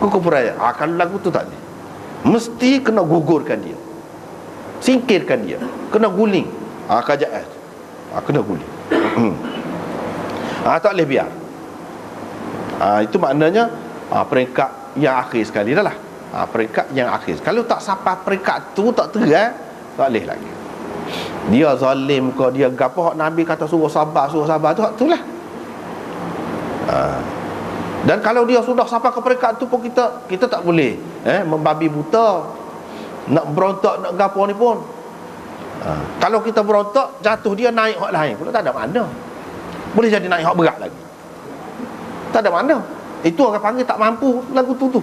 Kekufuran. Kalau lagu tu tak boleh, mesti kena gugurkan dia, singkirkan dia, kena guling. Kerajaan kena guling. Tak boleh biar. Itu maknanya peringkat yang akhir sekali dah lah. Peringkat yang akhir. Kalau tak sampai peringkat tu, tak terang, tak boleh lagi. Dia zalim ke, dia gapo, Nabi kata suruh sabar tu, itulah. Dan kalau dia sudah sampai ke peringkat tu pun kita tak boleh membabi buta, nak berontak, nak gapo ni pun. Kalau kita berontak, jatuh dia naik hak lain pula, tak ada makna. Boleh jadi naik hak berat lagi, tak ada makna. Itu orang panggil tak mampu lagu tu.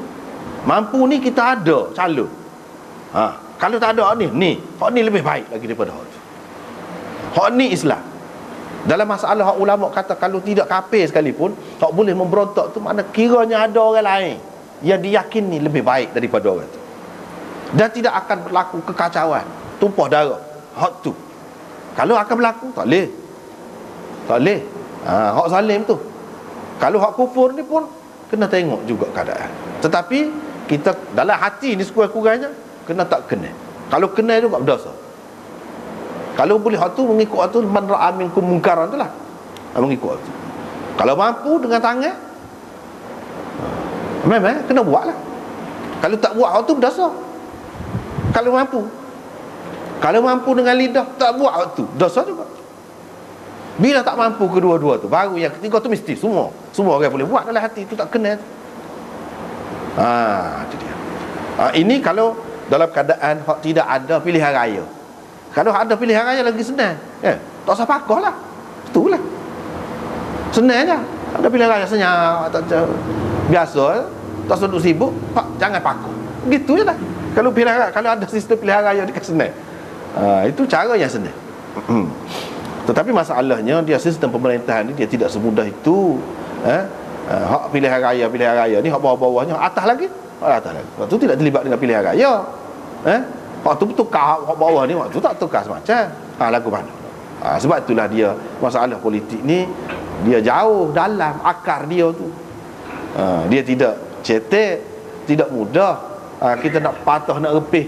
Mampu ni kita ada calon. Kalau tak ada hak ni lebih baik lagi daripada hak tu. Hak ni Islam. Dalam masalah hak ulama kata kalau tidak kafir sekalipun, hak boleh memberontak tu makna kiranya ada orang lain yang diyakini lebih baik daripada orang tu, dan tidak akan berlaku kekacauan, tumpah darah hak tu. Kalau akan berlaku, tak boleh. Hak zalim tu. Kalau hak kufur ni pun kena tengok juga keadaan. Tetapi kita dalam hati ni sekurang-kurangnya kena tak kena. Kalau kena juga berdosa. Kalau boleh hak tu, mengikut hak tu, man ra'a minkum munkaran tu lah, mengikut hak tu. Kalau mampu dengan tangan, memang kena buat lah. Kalau tak buat hak tu, berdosa. Kalau mampu dengan lidah, tak buat hak tu, dosa juga. Bila tak mampu kedua-dua tu, baru yang ketiga tu mesti semua orang boleh buat dalam hati tu, tak kena tu. Itu dia. Ini kalau dalam keadaan hak tidak ada pilihan raya. Kalau ada pilihan raya lagi senang, tak usah pakoh lah, itulah senang je. Ada pilihan raya senyap, biasa, tak usah duduk sibuk, jangan pakoh, gitu je lah. Kalau pilihan raya, kalau ada sistem pilihan raya dekat senang, itu cara yang senang. Tetapi masalahnya dia sistem pemerintahan ni dia tidak semudah itu. Hak pilihan raya ni hak bawah-bawahnya, atas lagi. Hak tu tidak terlibat dengan pilihan raya. Hak tu tukar, hak bawah ni hak tu tak tukar semacam. Lagu mana? Sebab itulah dia masalah politik ni dia jauh dalam akar dia tu. Dia tidak cetek, tidak mudah. Kita nak patah, nak repih,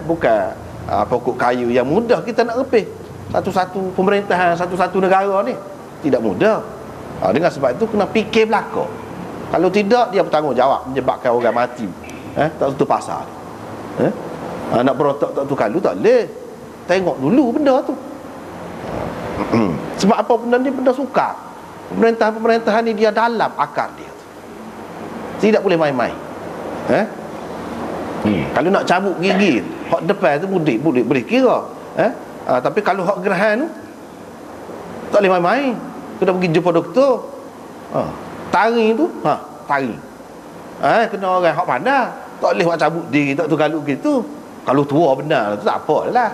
bukan pokok kayu yang mudah kita nak repih satu-satu pemerintahan, satu-satu negara ni. Tidak mudah. Dengan sebab itu kena fikir belaka. Kalau tidak, dia bertanggungjawab menyebabkan orang mati. Tak tutup pasar. Nak berotak tak tu kalau tak boleh. Tengok dulu benda tu. Sebab apa benda ni benda sukar. Pemerintahan ni dia dalam akar dia. Tidak boleh main-main. Kalau nak cabut gigi, hak depan tu boleh kira. Tapi kalau hak gerahan tu tak boleh main-main. Kena pergi jumpa doktor. Taring tu, taring. Kena orang hak pandai. Tak boleh buat cabut diri tak tu kalau gitu. Kalau tua benar tu tak apalah.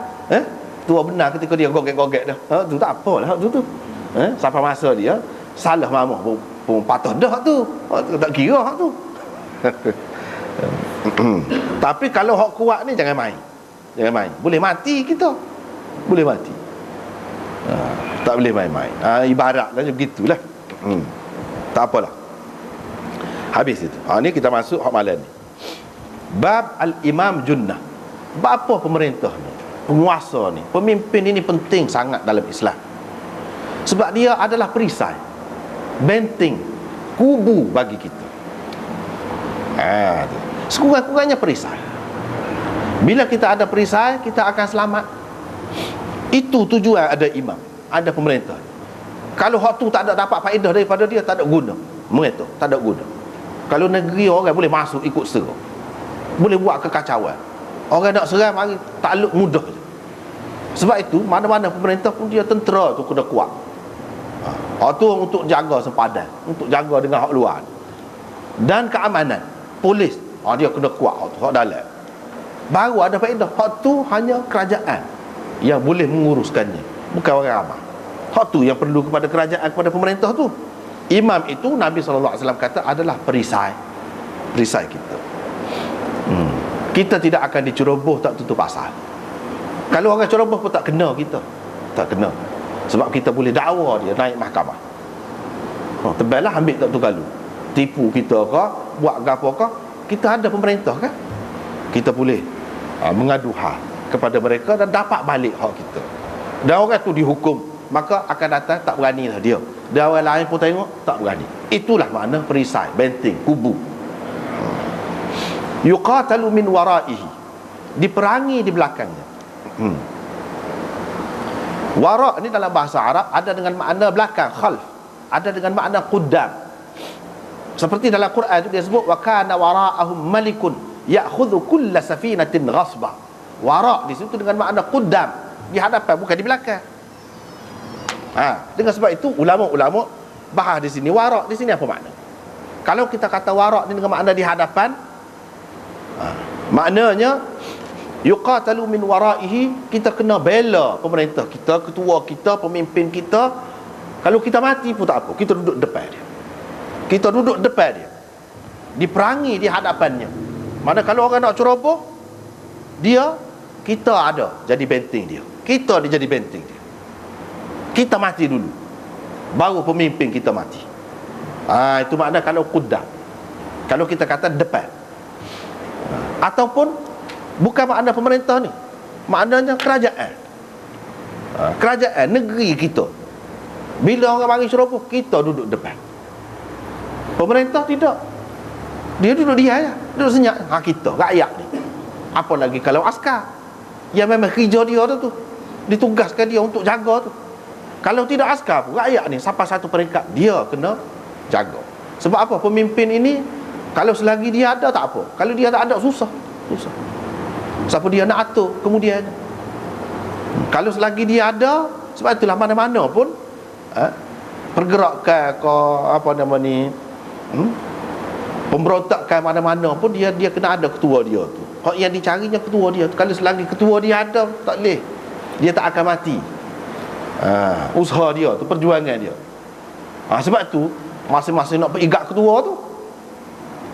Tua benar ketika dia gogek-gogek dah. Tu tak apalah hak tu. Sampai masa dia salah mamah pun patah dah hak tu. Tak kira hak tu. Tapi kalau hak kuat ni jangan main. Jangan main. Boleh mati kita. Boleh mati. Tak boleh main-main. Ibarat lah begitulah. Tak apalah. Habis itu. Ni kita masuk hak malam ni. Bab al-imam junnah. Bab apa pemerintah ni? Penguasa ni, pemimpin ini penting sangat dalam Islam. Sebab dia adalah perisai, benteng, kubu bagi kita. Sekurang-kurangnya perisai. Bila kita ada perisai, kita akan selamat. Itu tujuan ada imam, ada pemerintah. Kalau hak tu tak ada dapat faedah daripada dia, tak ada guna. Mereka tak ada guna. Kalau negeri orang boleh masuk ikut serang, boleh buat kekacauan, orang nak serang mari takluk mudah je. Sebab itu mana-mana pemerintah pun dia tentera tu kena kuat. Tu untuk jaga sempadan, untuk jaga dengan hak luar. Dan keamanan, polis, dia kena kuat hak dalam. Baru ada faedah. Hak tu hanya kerajaan yang boleh menguruskannya, bukan orang ramai. Hak tu yang perlu kepada kerajaan, kepada pemerintah tu. Imam itu Nabi SAW kata adalah perisai kita. Kita tidak akan diceroboh tak tutup asal. Kalau orang ceroboh pun tak kena kita. Tak kena. Sebab kita boleh dakwa dia naik mahkamah. Teballah ambil tak tu kalau tipu kita ke, buat gapo ke, kita ada pemerintah kan, kita boleh mengadu hal kepada mereka dan dapat balik hak kita. Dan orang tu dihukum, maka akan datang tak beranilah dia. Dan orang lain pun tengok tak berani. Itulah makna perisai, benteng, kubu. Yuqatalu min waraihi, diperangi di belakangnya. Wara' ni dalam bahasa Arab ada dengan makna belakang, khalf, ada dengan makna quddam. Seperti dalam Quran itu dia sebut wa kana wara'ahum malikun ya'khudhu kulla safinatin ghasbah. Wara' di situ dengan makna quddam, di hadapan bukan di belakang. Dengan sebab itu ulama-ulama bahas di sini wara' di sini apa makna? Kalau kita kata wara' ni dengan makna di hadapan, maknanya yuqatalu min waraihi, kita kena bela pemerintah kita, ketua kita, pemimpin kita. Kalau kita mati pun tak apa, kita duduk depan dia. Kita duduk depan dia, diperangi di hadapannya. Mana kalau orang nak ceroboh dia, kita ada jadi benteng dia. Kita dia jadi benteng dia. Kita mati dulu, baru pemimpin kita mati. Itu makna kalau quddam. Kalau kita kata depan. Ataupun bukan makna pemerintah ni, maknanya kerajaan. Kerajaan negeri kita. Bila orang mari ceroboh, kita duduk depan. Pemerintah tidak. Dia duduk dia, duduk senyap. Kita, rakyat ni. Apa lagi kalau askar, yang memang kerja dia tu, ditugaskan dia untuk jaga tu. Kalau tidak askar pun, rakyat ni sampai satu peringkat dia kena jaga. Sebab apa? Pemimpin ini kalau selagi dia ada tak apa, kalau dia tak ada susah. Siapa dia nak atur kemudian? Kalau selagi dia ada, sebab itulah mana-mana pun pergerakan ke apa nama ni, pemberontakan mana-mana pun dia kena ada ketua dia tu. Hak yang dicarinya ketua dia tu. Kalau selagi ketua dia ada, tak boleh, dia tak akan mati. Usaha dia tu, perjuangan dia. Sebab tu masing-masing nak perigat ketua tu,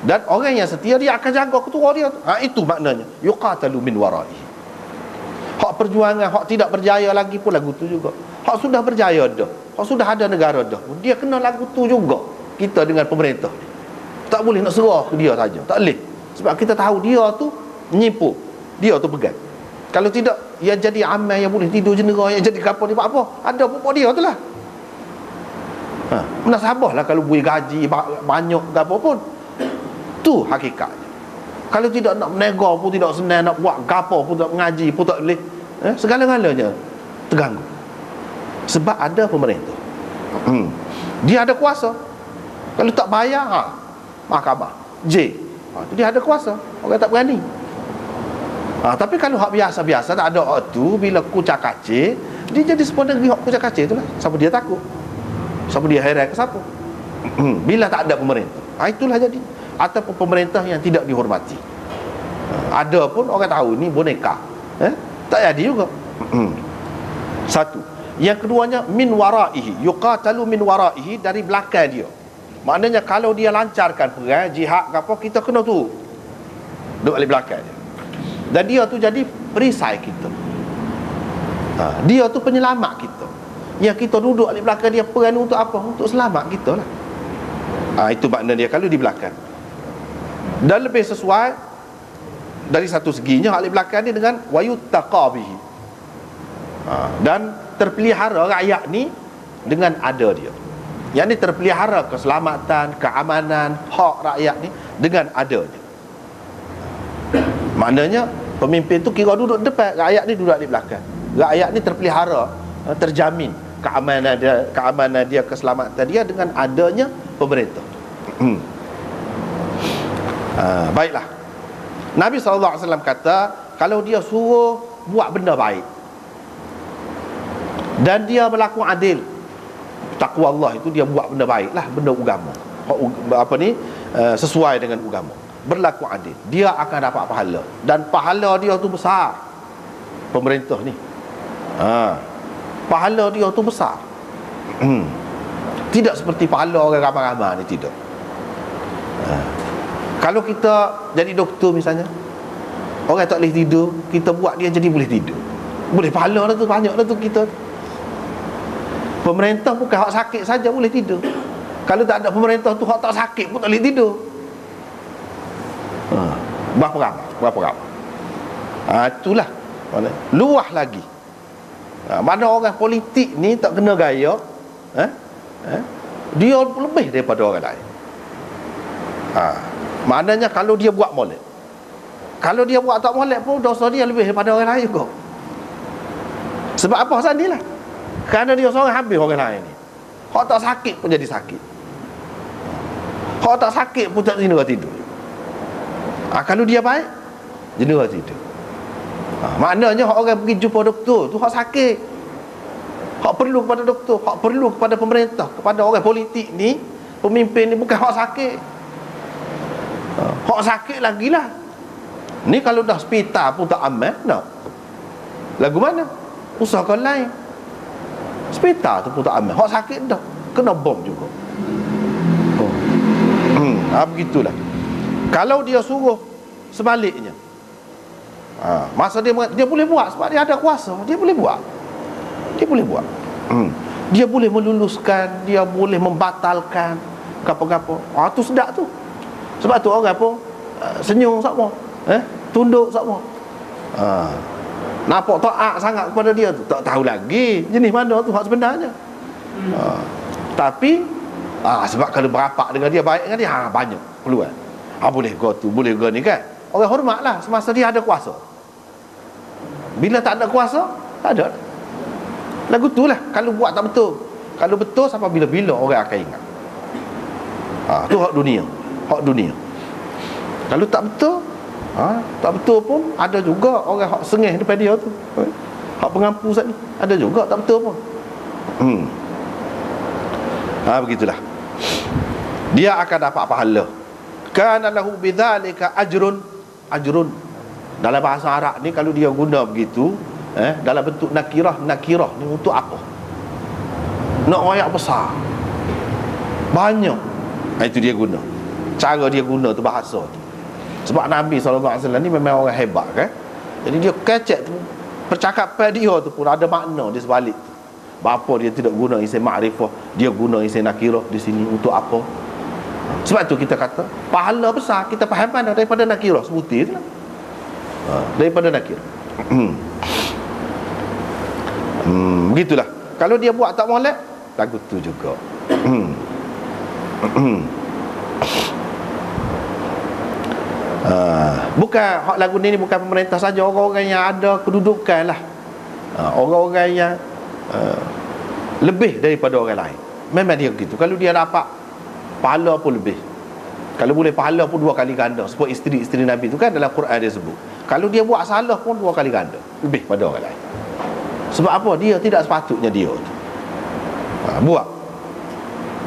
dan orang yang setia dia akan jaga ketua dia tu. Itu maknanya yuqatalu min waraihi. Hak perjuangan, hak tidak berjaya lagi pun lagu tu juga. Hak sudah berjaya dah, hak sudah ada negara dah, dia kena lagu tu juga. Kita dengan pemerintah ni tak boleh nak serah ke dia saja, tak boleh. Sebab kita tahu dia tu menyipu, dia tu pegang. Kalau tidak, yang jadi amal, yang boleh tidur jendera, yang jadi kapal ni buat apa? Ada pun dia tu lah. Menasabah lah kalau boleh gaji banyak ke apa pun. Tu hakikatnya. Kalau tidak nak menegar pun tidak senang, nak buat kapal pun tak mengaji pun tak boleh. Segala-galanya terganggu. Sebab ada pemerintah. Dia ada kuasa. Kalau tak bayar, mahkamah, J. Dia ada kuasa. Orang tak berani. Tapi kalau hak biasa-biasa tak ada hak tu, bila kucak kacir, dia jadi sepenuhnya negeri hak kucak kacir tu lah. Siapa dia takut? Siapa dia hairan ke siapa? Bila tak ada pemerintah, itulah jadi. Ataupun pemerintah yang tidak dihormati. Ada pun orang tahu ni boneka, tak jadi juga. Satu. Yang keduanya, min waraihi, yuqatalu min waraihi, dari belakang dia. Maknanya kalau dia lancarkan perang jihad ke apa, kita kena tu duduk balik belakang dia. Dan dia tu jadi perisai kita. Dia tu penyelamat kita. Yang kita duduk di belakang dia, perang untuk apa? Untuk selamat kita lah. Itu makna dia kalau di belakang. Dan lebih sesuai dari satu seginya hak di belakang dia dengan wayuttaqa bihi. Dan terpelihara rakyat ni dengan ada dia. Yang ni terpelihara keselamatan, keamanan hak rakyat ni dengan adanya. Maknanya pemimpin tu kira duduk depan, rakyat ni duduk di belakang. Rakyat ni terpelihara, terjamin keamanan dia, keselamatan dia dengan adanya pemerintah. Baiklah. Nabi SAW kata, kalau dia suruh buat benda baik dan dia berlaku adil, takwa Allah itu dia buat benda baik lah, benda agama, sesuai dengan agama, berlaku adil, dia akan dapat pahala. Dan pahala dia tu besar. Pemerintah ni pahala dia tu besar. Tidak seperti pahala orang ramai-ramai ni, tidak. Kalau kita jadi doktor misalnya, orang tak boleh tidur, kita buat dia jadi boleh tidur, boleh pahala dah tu, banyak dah tu kita. Pemerintah bukan hak sakit saja boleh tidur. Kalau tak ada pemerintah tu, hak tak sakit pun tak boleh tidur. Berapa ramai. Itulah luah lagi. Mana orang politik ni tak kena gaya, dia lebih daripada orang lain. Maknanya kalau dia buat molek, kalau dia buat tak molek pun dosa dia lebih daripada orang lain juga. Sebab apa sanilah? Kerana dia seorang habis orang lain ni. Hak tak sakit pun jadi sakit. Hak tak sakit pun tak jendera tidur. Kalau dia baik, jendera tidur. Maknanya hak orang pergi jumpa doktor tu hak sakit, hak perlu kepada doktor, hak perlu kepada pemerintah, kepada orang politik ni, pemimpin ni, bukan hak sakit. Hak sakit lagi lah. Ni kalau dah hospital pun tak aman, nak lagu mana? Usahakan lain. Hospital tu pun tak aman, hak sakit dah kena bom juga. Begitulah. Kalau dia suruh sebaliknya, masa dia boleh buat, sebab dia ada kuasa, dia boleh buat. Dia boleh meluluskan, dia boleh membatalkan apa-apa. Tu sedap tu. Sebab tu orang pun senyum sama, tunduk sama. Nampak taat sangat kepada dia tu, tak tahu lagi jenis mana tu hak sebenarnya. Tapi sebab kalau berapak dengan dia, baik dengan dia, banyak peluang. Boleh go tu, boleh go ni kan. Orang hormatlah semasa dia ada kuasa. Bila tak ada kuasa, tak ada. Lagu tu lah kalau buat tak betul. Kalau betul sampai bila-bila orang akan ingat. Tu hak dunia. Kalau tak betul, tak betul pun ada juga orang hak sengih depan dia tu. Hak pengampu sat ni ada juga tak betul pun. Begitulah. Dia akan dapat pahala. Kana lahu bidzalika ajrun. Dalam bahasa Arab ni kalau dia guna begitu, dalam bentuk nakirah ni untuk apa? Nak royak besar, banyak. Itu dia guna. Cara dia guna tu, bahasa tu. Sebab Nabi SAW ni memang orang hebat kan. Jadi dia kecek tu, percakapan dia tu pun ada makna di sebalik tu. Bapa dia tidak guna isim ma'rifah, dia guna isim nakirah di sini untuk apa? Sebab tu kita kata pahala besar kita faham mana daripada nakirah sebutir tu lah. Daripada nakirah. Begitulah. Kalau dia buat tak molek, lagu tu juga. Bukan hak lagu ni bukan pemerintah saja, orang-orang yang ada kedudukan lah, orang-orang yang lebih daripada orang lain. Memang dia begitu. Kalau dia dapat pahala pun lebih, kalau boleh pahala pun 2 kali ganda. Sebab isteri-isteri Nabi tu kan dalam Quran dia sebut, kalau dia buat salah pun 2 kali ganda lebih pada orang lain. Sebab apa? Dia tidak sepatutnya dia tu buat.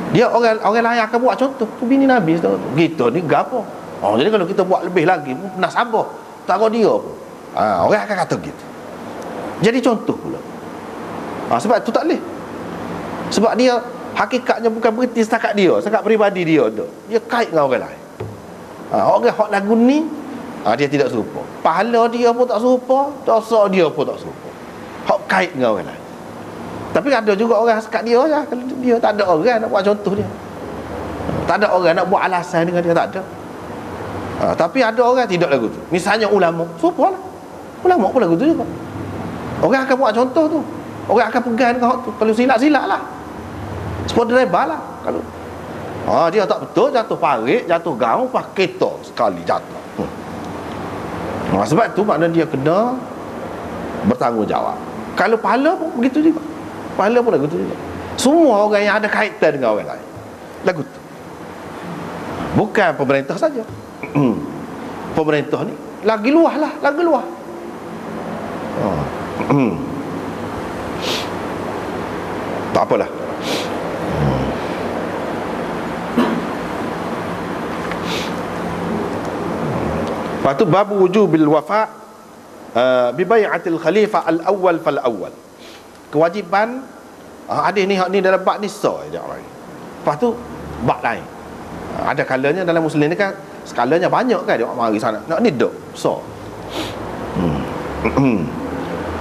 Dia orang lain akan buat. Contoh tu bini Nabi tu, kita ni gapo. Jadi kalau kita buat lebih lagi pun nak sabar, tak ada dia pun, orang akan kata gitu. Jadi contoh pula. Sebab tu tak boleh. Sebab dia hakikatnya bukan berhenti setakat dia, setakat peribadi dia tu. Dia kait dengan orang lain. Orang hak lagu ni, dia tidak serupa. Pahala dia pun tak serupa, dosa dia pun tak serupa. Hak kait dengan orang lain. Tapi ada juga orang sekat dia je. Kalau dia tak ada orang nak buat contoh dia, tak ada orang nak buat alasan dengan dia, tak ada. Tapi ada orang tidak lagu tu. Misalnya ulama, serupa lah. Ulama pun lagu tu juga. Orang akan buat contoh tu, orang akan pegang dengan hak tu. Kalau silap-silap lah, sport driver lah. Kalau dia tak betul, jatuh parit, jatuh gaung, pas kereta sekali jatuh. Sebab tu makna dia kena bertanggungjawab. Kalau pahala pun begitu juga. Pahala pun lagu tu juga. Semua orang yang ada kaitan dengan orang lain, lagu tu. Bukan pemerintah saja. Pemerintah ni lagi luas lah, lagi luas. Tak apalah. Lepas tu bab wujubil wafa bi bai'atil khalifah al-awwal fal awwal. Kewajipan hadis ni, hak ni dalam bab ni sah je orang. Lepas tu bab lain. Ada kalanya dalam Muslim ni kan skalanya banyak kan, dia mari sana nak ni dok so.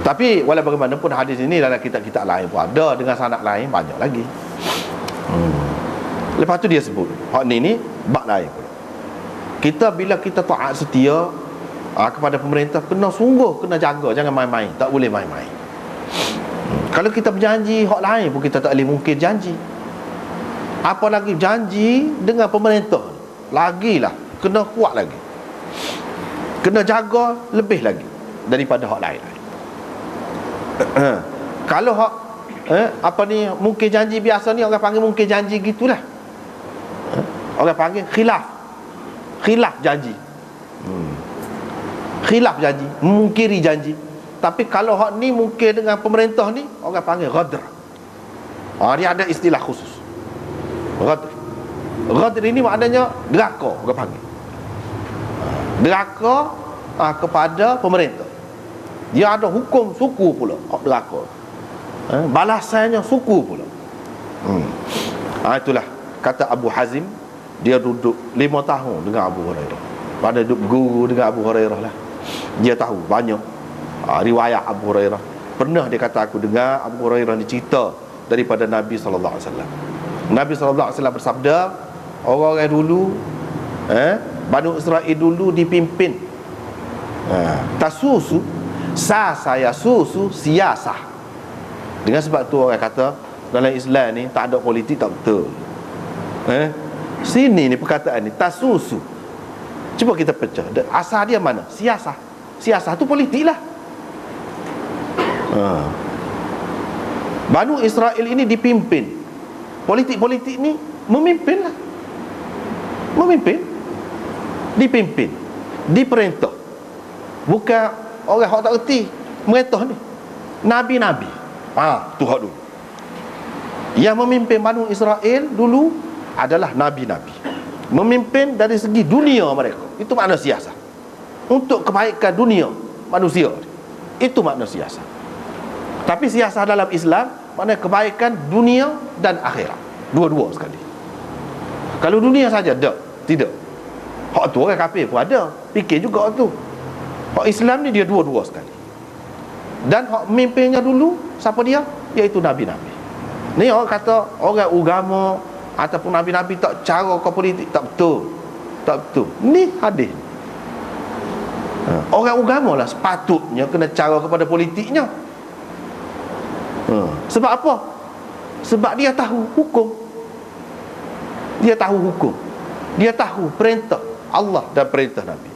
Tapi walau bagaimanapun hadis ini dalam kitab-kitab lain pun ada, dengan sanad lain banyak lagi. Lepas tu dia sebut hak ni bab lain pula. Kita bila kita taat setia kepada pemerintah, kena sungguh, kena jaga, jangan main-main, tak boleh main-main. Kalau kita berjanji hak lain pun kita tak boleh mungkir janji, apalagi janji dengan pemerintah, lagilah kena kuat lagi, kena jaga lebih lagi daripada hak lain. Kalau hak mungkin janji biasa ni, orang panggil mungkin janji gitulah. Orang panggil khilaf janji. Khilaf janji, mungkiri janji. Tapi kalau hak ni mungkin dengan pemerintah ni, orang panggil ghadr. Dia ada istilah khusus, ghadr. Ghadr ini maknanya deraka, orang panggil deraka kepada pemerintah. Dia ada hukum suku pula, hak deraka, balasannya suku pula. Itulah kata Abu Hazim, dia duduk 5 tahun dengan Abu Hurairah. Pada duduk guru dengan Abu Hurairah lah, dia tahu banyak riwayat Abu Hurairah. Pernah dia kata, aku dengar Abu Hurairah ni cerita daripada Nabi SAW. Nabi SAW bersabda, orang-orang dulu, Banu Israel dulu dipimpin tasusu saya susu siasah. Dengan sebab tu orang kata dalam Islam ni tak ada politik, tak betul. Sini ni perkataan ni tasusu, cuba kita pecah, asal dia mana? Siasah. Siasah tu politik lah. Banu Israel ini dipimpin, politik-politik ni memimpin lah, memimpin, dipimpin, diperintah. Bukan orang hak tak erti merintah ni, nabi-nabi. Tu hak dulu. Yang memimpin Banu Israel dulu adalah nabi-nabi, memimpin dari segi dunia mereka. Itu makna siasah, untuk kebaikan dunia manusia. Itu makna siasah. Tapi siasah dalam Islam makna kebaikan dunia dan akhirat, dua-dua sekali. Kalau dunia saja tidak. Hak tu orang kafir pun ada fikir juga tu. Hak Islam ni dia dua-dua sekali. Dan hak memimpinnya dulu siapa dia? Iaitu nabi-nabi. Ni orang kata orang agama ataupun nabi-nabi tak cara ke politik, tak betul. Tak betul. Ni hadis. Orang agama lah sepatutnya kena cara kepada politiknya. Sebab apa? Sebab dia tahu hukum. Dia tahu hukum. Dia tahu perintah Allah dan perintah Nabi.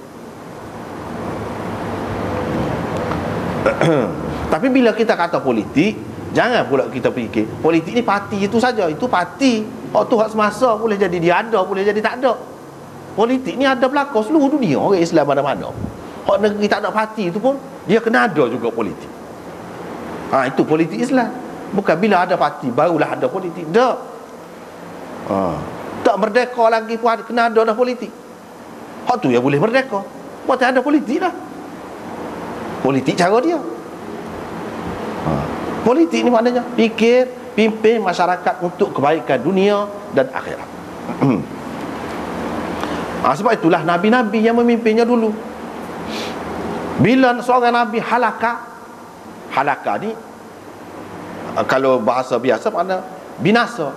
Tapi bila kita kata politik, jangan pula kita fikir politik ni parti itu saja. Itu parti. Hak tu hak semasa, boleh jadi dia ada, boleh jadi tak ada. Politik ni ada berlaku seluruh dunia. Orang Islam mana-mana. Hak negeri tak ada parti itu pun dia kena ada juga politik. Itu politik Islam. Bukan bila ada parti barulah ada politik. Tak. Tak merdeka lagi pun kena ada dah politik. Hak tu yang boleh merdeka. Buat ada politik dah. Politik cara dia. Politik ni maknanya fikir, pimpin masyarakat untuk kebaikan dunia dan akhirat. Sebab itulah Nabi-Nabi yang memimpinnya dulu. Bila seorang Nabi halaka ni kalau bahasa biasa makna binasa.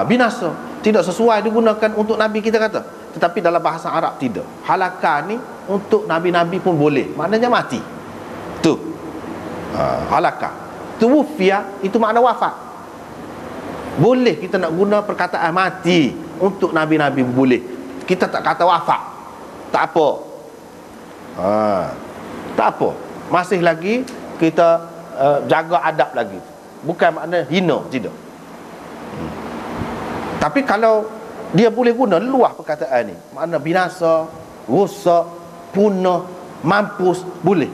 Binasa. Tidak sesuai digunakan untuk Nabi kita kata. Tetapi dalam bahasa Arab tidak. Halaka ni untuk Nabi-Nabi pun boleh. Maknanya mati. Tu halaka. Tuwufia itu makna wafat. Boleh kita nak guna perkataan mati untuk Nabi-Nabi, boleh. Kita tak kata wafat. Tak apa. Tak apa. Masih lagi kita jaga adab lagi. Bukan makna hina, tidak. Tapi kalau dia boleh guna luah perkataan ni, makna binasa, rosak, punah, mampus, boleh.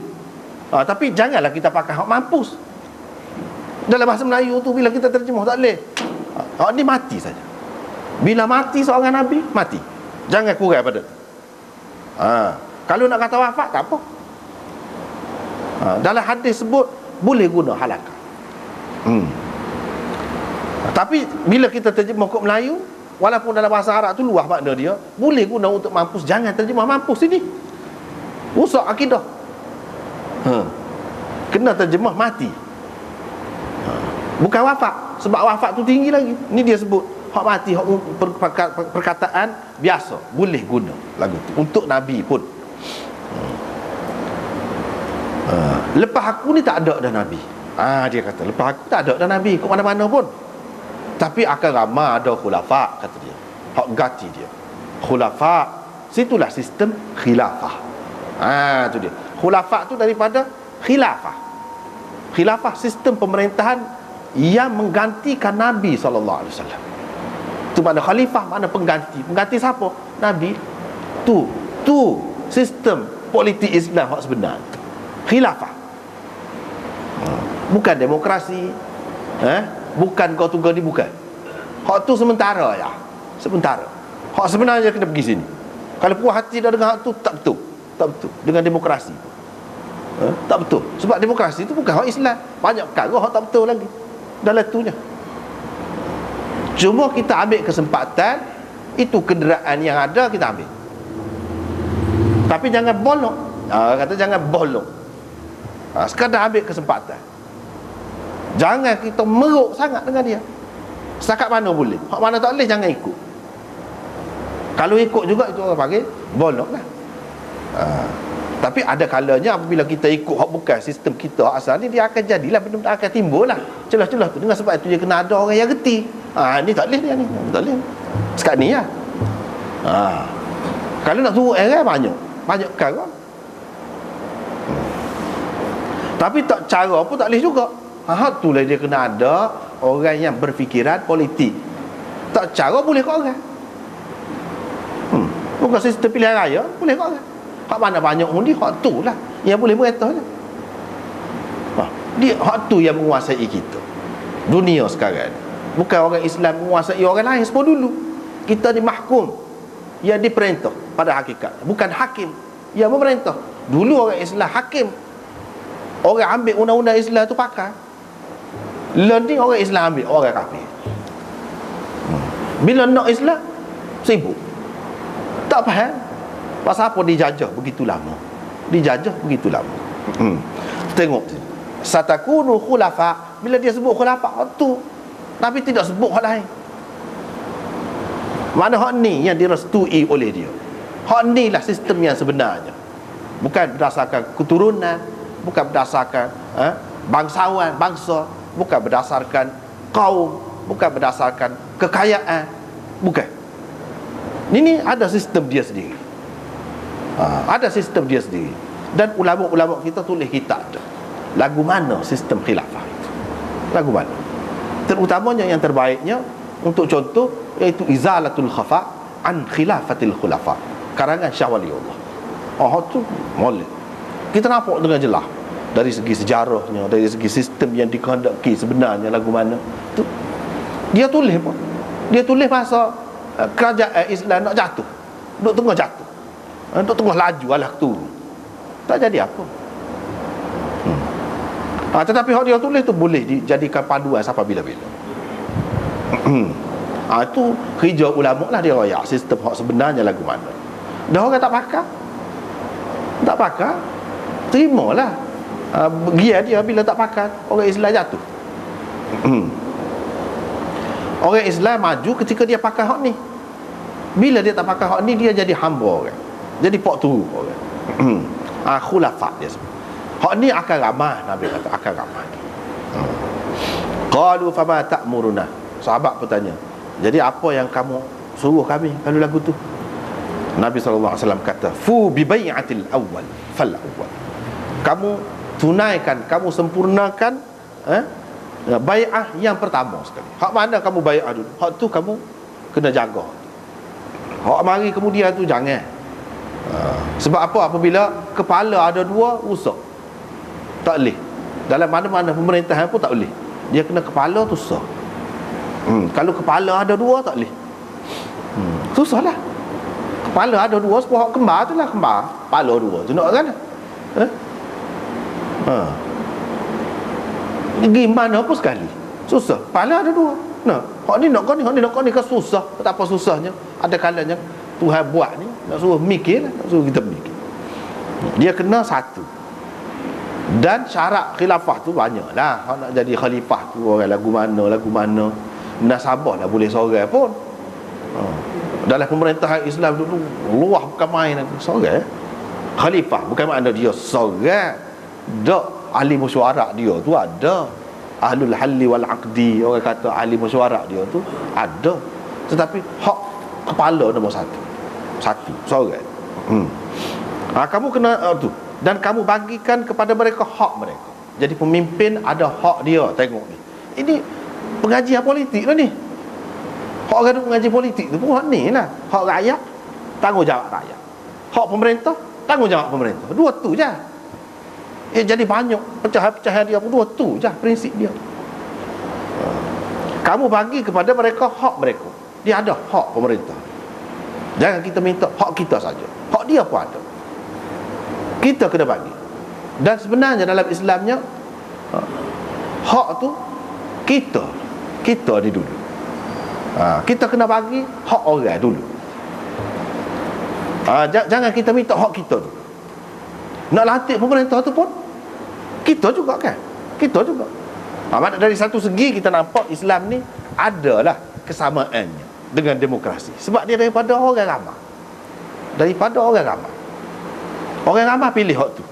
Tapi janganlah kita pakai hak mampus. Dalam bahasa Melayu tu bila kita terjemah tak boleh. Ni mati saja. Bila mati seorang Nabi, mati. Jangan kurang pada tu. Kalau nak kata wafat, tak apa. Dalam hadis sebut boleh guna halakah. Tapi bila kita terjemah kod Melayu, walaupun dalam bahasa Arab tu luah makna dia, boleh guna untuk mampus. Jangan terjemah mampus ini. Rusak akidah. Kena terjemah mati. Bukan wafat. Sebab wafat tu tinggi lagi. Ni dia sebut hak mati, hak perkataan biasa boleh guna lagu tu untuk Nabi pun. Lepas aku ni tak ada dah Nabi. Dia kata lepas aku tak ada dah Nabi ke mana-mana pun. Tapi akan ramai ada khulafa, kata dia. Hak ganti dia. Khulafa, situlah sistem khilafah. Tu dia. Khulafa tu daripada khilafah. Khilafah sistem pemerintahan yang menggantikan Nabi SAW. Tu makna khalifah, makna pengganti. Pengganti siapa? Nabi. Tu sistem politik Islam hak sebenar. Khilafah. Bukan demokrasi. Bukan kau tunggu ni, bukan. Hak tu sementara ya. Sementara. Hak sebenarnya kena pergi sini. Kalau puas hati dah dengan hak tu, tak betul. Tak betul. Dengan demokrasi. Tak betul. Sebab demokrasi tu bukan hak Islam. Banyak perkara hak tak betul lagi dalam tunya. Cuma kita ambil kesempatan. Itu kenderaan yang ada kita ambil. Tapi jangan bolong. Kata jangan bolong. Sekadar ambil kesempatan. Jangan kita meruk sangat dengan dia. Setakat mana boleh. Hak mana tak boleh jangan ikut. Kalau ikut juga itu orang panggil bolong lah. Tapi ada kalanya apabila kita ikut hak bukan sistem kita hak asal ni, dia akan jadilah benda-benda akan timbul lah celah-celah tu. Dengan sebab itu dia kena ada orang yang reti. Ni tak boleh dia ni. Tak boleh. Sekat ni lah. Kalau nak suruh orang banyak perkara. Tapi tak cara pun tak boleh juga. Itulah dia kena ada orang yang berfikiran politik. Tak cara boleh ke orang. Bukan sistem pilihan raya, boleh ke orang. Hak mana banyak undi, hak tu lah yang boleh merintah je. Dia hak tu yang menguasai kita. Dunia sekarang. Bukan orang Islam menguasai orang lain semua dulu. Kita dimahkum, yang diperintah pada hakikat. Bukan hakim yang memerintah. Dulu orang Islam hakim. Orang ambil undang-undang Islam tu pakai. Learning orang Islam ambil orang kafir. Bila nak Islam sibuk. Tak faham pasal apa dijajah begitu lama. Dijajah begitu lama. Tengok satakunu khulafa. Bila dia sebut khulafa tu, tapi tidak sebut hal lain. Mana hak ni yang direstui oleh dia. Hak ni lah sistem yang sebenarnya. bukan berdasarkan keturunan, bukan berdasarkan bangsa, bukan berdasarkan kaum, bukan berdasarkan kekayaan, bukan. Ini ada sistem dia sendiri. Ada sistem dia sendiri. Dan ulama-ulama kita tulis kitab tu. Lagu mana sistem khilafah itu? Lagu mana? Terutamanya yang terbaiknya untuk contoh iaitu Izalatul Khafa an Khilafatil Khulafa, karangan Syah Waliullah. Tu molek. Kita nampak dengan jelas dari segi sejarahnya, dari segi sistem yang dikehendaki sebenarnya lagu mana tu. Dia tulis apa? Dia tulis masa kerajaan Islam nak jatuh, duk tengah jatuh, duk tengah laju alah turun, tak jadi apa. Tetapi hak dia tulis tu boleh dijadikan panduan sampai bila-bila. Itu kerja ulama lah, dia royak sistem hak sebenarnya lagu mana. Dah orang tak pakar, terimalah gia dia bila tak pakar orang Islam jatuh. Orang Islam maju ketika dia pakai hak ni. Bila dia tak pakai hak ni, dia jadi hamba orang, jadi pok turu orang. Khulafah dia sebut. Hak ni akan ramah, Nabi kata akan ramah. Qalu fama ta'muruna. Sahabat bertanya, jadi apa yang kamu suruh kami kalau lagu tu? Nabi SAW kata, fu bi bai'atil awwal fal awwal. Kamu tunaikan, kamu sempurnakan bai'ah yang pertama sekali. Hak mana kamu bai'ah dulu, hak tu kamu kena jaga. Hak mari kemudian tu jangan. Sebab apa? Apabila kepala ada dua, rusak. Tak boleh. Dalam mana-mana pemerintahan pun tak boleh. Dia kena kepala tu sah. Kalau kepala ada dua, tak boleh. Susahlah. Kepala ada dua, sebuah hak kembar tu lah, kembar kepala dua tu nak kan? Pergi mana pun sekali susah. Kepala ada dua. Nah, hak ni nak kau ni, hak ni nak kau ni kan susah. Tak apa susahnya. Ada kalanya Tuhan buat ni nak suruh mikir, nak suruh kita mikir. Dia kena satu. Dan syarat khilafah tu banyak lah. Hak nak jadi khalifah tu orang lagu mana munasabah lah boleh seorang pun. Dalam pemerintahan Islam dulu luah bukan main seorang. Khalifah bukan makna dia seorang. Dak ahli mesyuarat dia tu ada. Ahlul halli wal aqdi, orang kata ahli mesyuarat dia tu ada. Tetapi hak kepala nombor satu seorang. Kamu kena tu. Dan kamu bagikan kepada mereka hak mereka. Jadi pemimpin ada hak dia. Tengok ni, ini pengajian politik lah ni. Hak orang mengaji politik tu pun hak ni lah. Hak rakyat, tanggungjawab rakyat. Hak pemerintah, tanggungjawab pemerintah. Dua tu je. Jadi banyak pecahan-pecahan dia pun dua tu je prinsip dia. Kamu bagi kepada mereka hak mereka. Dia ada hak pemerintah. Jangan kita minta hak kita saja. Hak dia pun ada. Kita kena bagi. Dan sebenarnya dalam Islamnya hak tu kita ni dulu. Kita kena bagi hak orang dulu. Jangan kita minta hak kita dulu. Nak lantik pemerintah tu pun kita juga kan. Kita juga. Dari satu segi kita nampak Islam ni adalah kesamaannya dengan demokrasi. Sebab dia daripada orang ramai. Orang ramai pilih hak tu.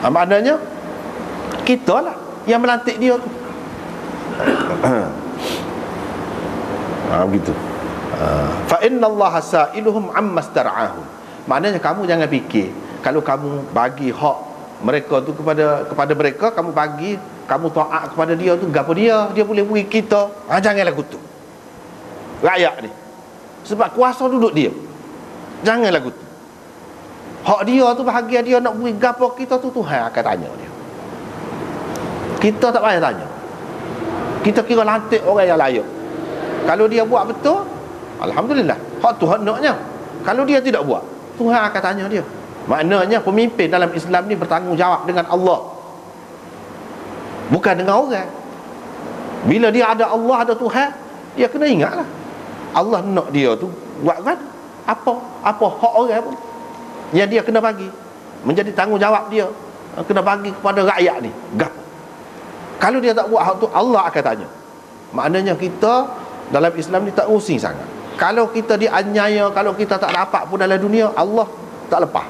Maknanya kita lah yang melantik dia tu. Begitu. Fa innallaha sa'iluhum amma star'ahum. Maknanya kamu jangan fikir kalau kamu bagi hak mereka tu kepada mereka, kamu bagi, kamu taat kepada dia tu, gapo dia boleh beri kita. Janganlah kutuk rakyat ni. Sebab kuasa duduk dia. Janganlah kutuk. Hak dia tu, bahagia dia nak beri gapo kita tu, Tuhan akan tanya dia. Kita tak payah tanya. Kita kira lantik orang yang layak. Kalau dia buat betul, alhamdulillah, hak Tuhan naknya. Kalau dia tidak buat, Tuhan akan tanya dia. Maknanya pemimpin dalam Islam ni bertanggungjawab dengan Allah, bukan dengan orang. Bila dia ada Allah, ada Tuhan, dia kena ingatlah Allah nak dia tu buat kan apa hak orang pun yang dia kena bagi, menjadi tanggungjawab dia, kena bagi kepada rakyat ni. Kalau dia tak buat hak tu, Allah akan tanya. Maknanya kita dalam Islam ni tak rusing sangat. Kalau kita dianiaya, kalau kita tak dapat pun dalam dunia, Allah tak lepas.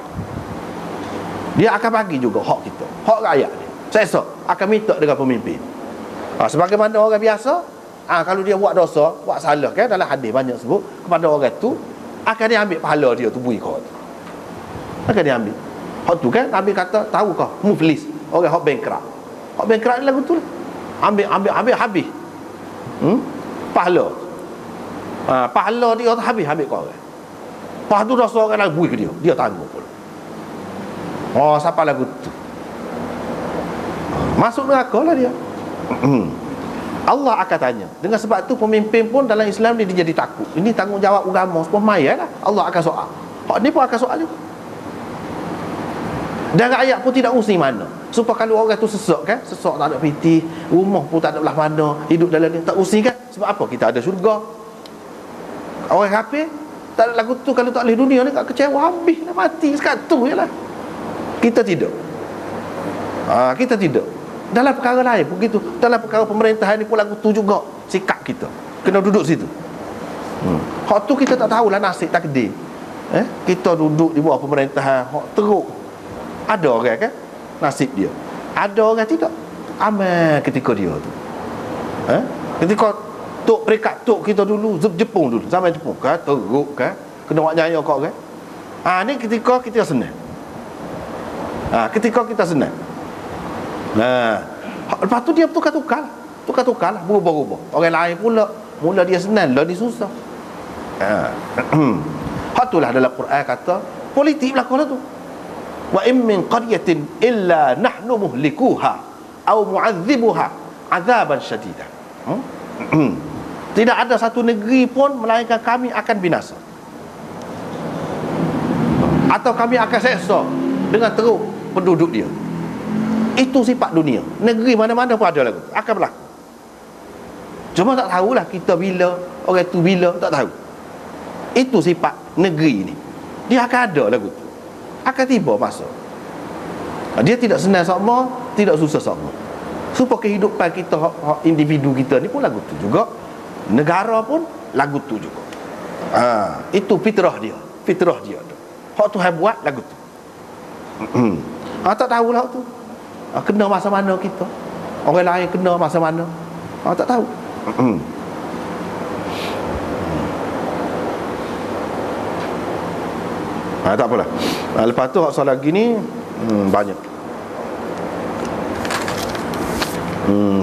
Dia akan bagi juga hak kita, hak rakyat dia. Sesok akan minta dengan pemimpin. Sebagaimana orang biasa, kalau dia buat dosa, buat salah kan, dalam hadis banyak sebut kepada orang tu akan dia ambil pahala dia tu, bui kau tu. Akan dia ambil. Hak tu kan Nabi kata, tahukah muflis, orang hak bankrupt. Hak bankrupt ni lagu tu lah. Ambil habis. Pahala. Pahala dia tu habis kau orang. Lepas tu dosa orang lagu bui ke dia tanggung pula. Siapa lagu tu? Masuk neraka lah dia. Allah akan tanya. Dengan sebab tu pemimpin pun dalam Islam dia jadi takut. Ini tanggungjawab agama, semua maya lah. Allah akan soal. Hak ni pun akan soal juga. Dan rakyat pun tidak using mana. Supaya kalau orang tu sesak kan, sesak tak ada piti, rumah pun tak ada belah mana, hidup dalam ni tak using kan. Sebab apa? Kita ada syurga. Orang kafir tak ada lagu tu, kalau tak boleh dunia ni kat kecewa habis lah, mati sekatu je lah. Kita tidak. Kita tidak. Dalam perkara lain pun begitu. Dalam perkara pemerintahan ni pun lagu tu juga sikap kita. Kena duduk situ. Hak tu kita tak tahulah nasib takdir. Kita duduk di bawah pemerintahan hak teruk. Ada orang kan nasib dia. Ada orang tidak. Amal ketika dia tu. Ketika tok peringkat tok kita dulu Jepun dulu, zaman Jepun kan teruk kan. Kena buat nyaya kau kan. Ni ketika kita senang. Ketika kita senang. Lepas tu dia tukar-tukar lah, berubah-ubah. Orang lain pula mula dia senang, lah dia susah. Hak itulah dalam Quran kata politik berlaku lah tu. Wa in min qaryatin illa nahnu muhlikuha aw mu'adzibuha azaban syadida. Tidak ada satu negeri pun melainkan kami akan binasa, atau kami akan seksa dengan teruk penduduk dia. Itu sifat dunia. Negeri mana-mana pun ada lagu, akan berlaku. Cuma tak tahulah kita bila, orang tu bila, tak tahu. Itu sifat negeri ni. Dia akan ada lagu tu, akan tiba masa. Dia tidak senang sama, tidak susah sama. Supaya kehidupan kita, individu kita ni pun lagu tu juga. Negara pun lagu tu juga. Itu fitrah dia. Fitrah dia tu. Hak Tuhan buat lagu tu. Tak tahulah tu. Kena masa mana kita, orang lain kena masa mana, tak tahu. Tak apalah. Lepas tu hak soal lagi ni banyak.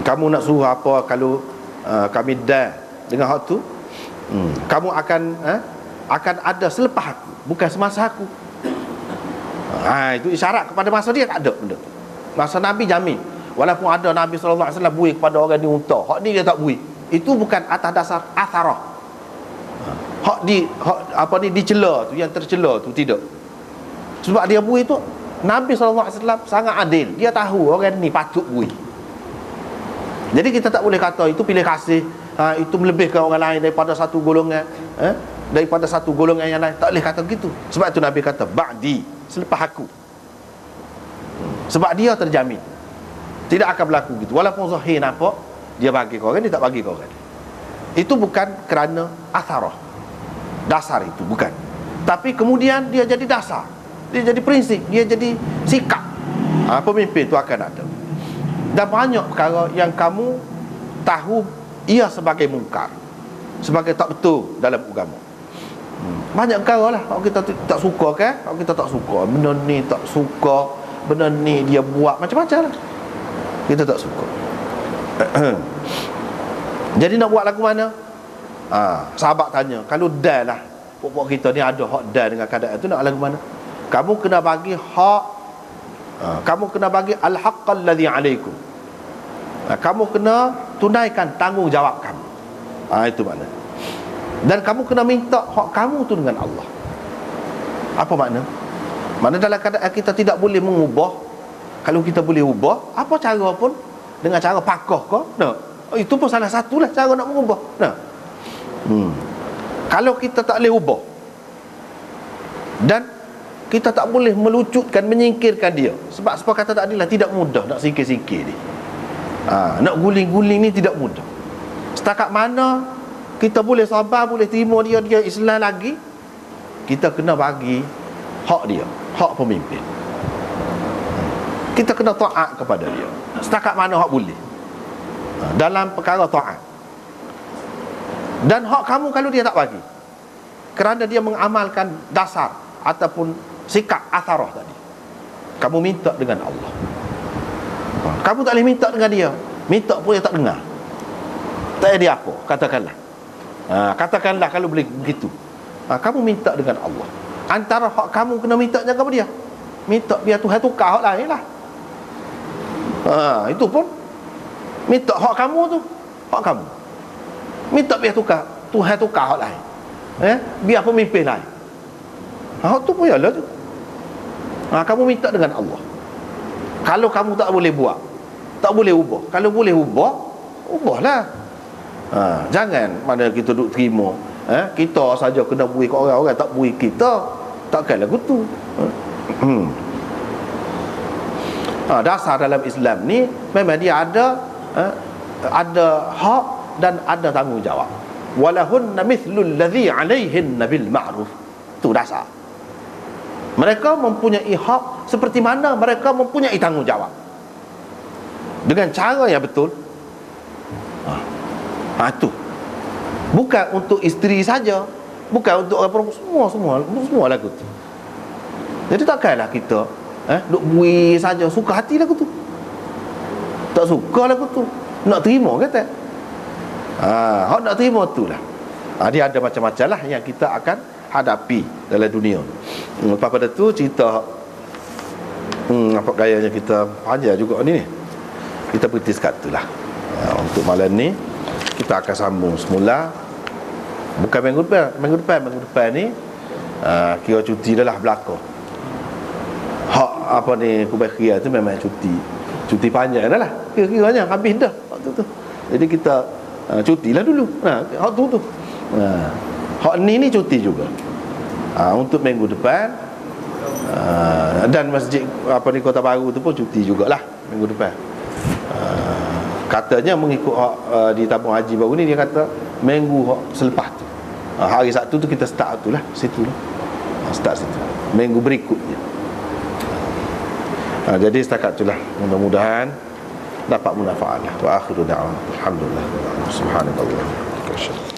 Kamu nak suruh apa kalau kami dah dengan hak tu, kamu akan ada selepas aku, bukan semasa aku. Itu isyarat kepada masa dia tak ada benda tu. Masa Nabi jamin, walaupun ada Nabi SAW bui kepada orang ni unta, hak ni dia tak bui. Itu bukan atas dasar atharah. Hak dicela tu, yang tercela tu tidak. Sebab dia bui tu, Nabi SAW sangat adil. Dia tahu orang ni patut bui. Jadi kita tak boleh kata itu pilih kasih, itu melebihkan orang lain daripada satu golongan, daripada satu golongan yang lain. Tak boleh kata begitu. Sebab itu Nabi kata ba'di, selepas aku. Sebab dia terjamin tidak akan berlaku gitu. Walaupun zahir nampak dia bagi kau orang, dia tak bagi kau orang. Itu bukan kerana atharah, dasar itu bukan. Tapi kemudian dia jadi dasar, dia jadi prinsip, dia jadi sikap. Pemimpin itu akan ada. Dan banyak perkara yang kamu tahu ia sebagai mungkar, sebagai tak betul dalam agama. Banyak perkara lah kalau kita tak suka kan, kalau kita tak suka benda ni, tak suka benda ni, dia buat macam-macam lah, kita tak suka. Jadi nak buat lagu mana? Sahabat tanya, kalau dah lah pokok kita ni ada hak dah dengan keadaan tu, nak lagu mana? Kamu kena bagi hak, kamu kena bagi al-haqqal ladzi alaikum. Kamu kena tunaikan tanggungjawab kamu. Itu makna. Dan kamu kena minta hak kamu tu dengan Allah. Apa makna? Makna dalam keadaan kita tidak boleh mengubah. Kalau kita boleh ubah, apa cara pun, dengan cara pakoh kau, itu pun salah satulah cara nak mengubah. Kalau kita tak boleh ubah, dan kita tak boleh melucutkan, menyingkirkan dia. Sebab kata tadi lah, tidak mudah nak singkir-singkir dia. Nak guling-guling ni tidak mudah. Setakat mana kita boleh sabar, boleh terima dia Islam lagi, kita kena bagi hak dia, hak pemimpin. Kita kena taat kepada dia setakat mana hak boleh dalam perkara taat. Dan hak kamu kalau dia tak bagi, kerana dia mengamalkan dasar ataupun sikap atharah tadi, kamu minta dengan Allah. Kamu tak boleh minta dengan dia, minta pun dia tak dengar, tak ada apa. Katakanlah katakanlah kalau boleh begitu, kamu minta dengan Allah. Antara hak kamu kena minta dengan dia, minta biar Tuhan tukar hak lain lah. Itu pun minta hak kamu tu, hak kamu minta biar tukar, Tuhan tukar hak lain, biar pemimpin lain. Hak tu pun yalah tu. Kamu minta dengan Allah. Kalau kamu tak boleh buat, tak boleh ubah, kalau boleh ubahlah. Jangan mana kita duduk terima, kita saja kena beri kat orang, orang tak beri kita, takkan lagu tu. Dasar dalam Islam ni memang dia ada hak dan ada tanggungjawab. Walahunna mithlul ladzi 'alaihinna bil ma'ruf. Tu dasar. Mereka mempunyai hak seperti mana mereka mempunyai tanggungjawab, dengan cara yang betul. Itu bukan untuk isteri saja, bukan untuk orang perempuan, semua lagu tu. Jadi takkanlah kita duk bui saja suka hati lagu tu, tak suka lagu tu, nak terima kata. Hak nak terima tu lah. Dia ada macam-macam lah yang kita akan hadapi dalam dunia. Lepas pada tu cerita apa gayanya kita ajar juga ni. Kita berhenti sekat tu lah. Untuk malam ni kita akan sambung semula. Bukan minggu depan ni kira cuti dah lah belaka. Hak apa ni Kubaikhiya tu memang cuti panjang dah lah, kira-kiranya habis dah waktu tu. Jadi kita cutilah dulu. Hak tu hak ni cuti juga. Untuk minggu depan, dan masjid apa ni Kota Baru tu pun cuti jugalah minggu depan. Katanya mengikut di tabung haji baru ni, dia kata minggu selepas tu, hari Sabtu tu kita start tu lah, situ lah, start situ minggu berikutnya. Jadi setakat itulah, mudah-mudahan dapat manfaat lah. Wa akhiru da'wana alhamdulillah subhanallah.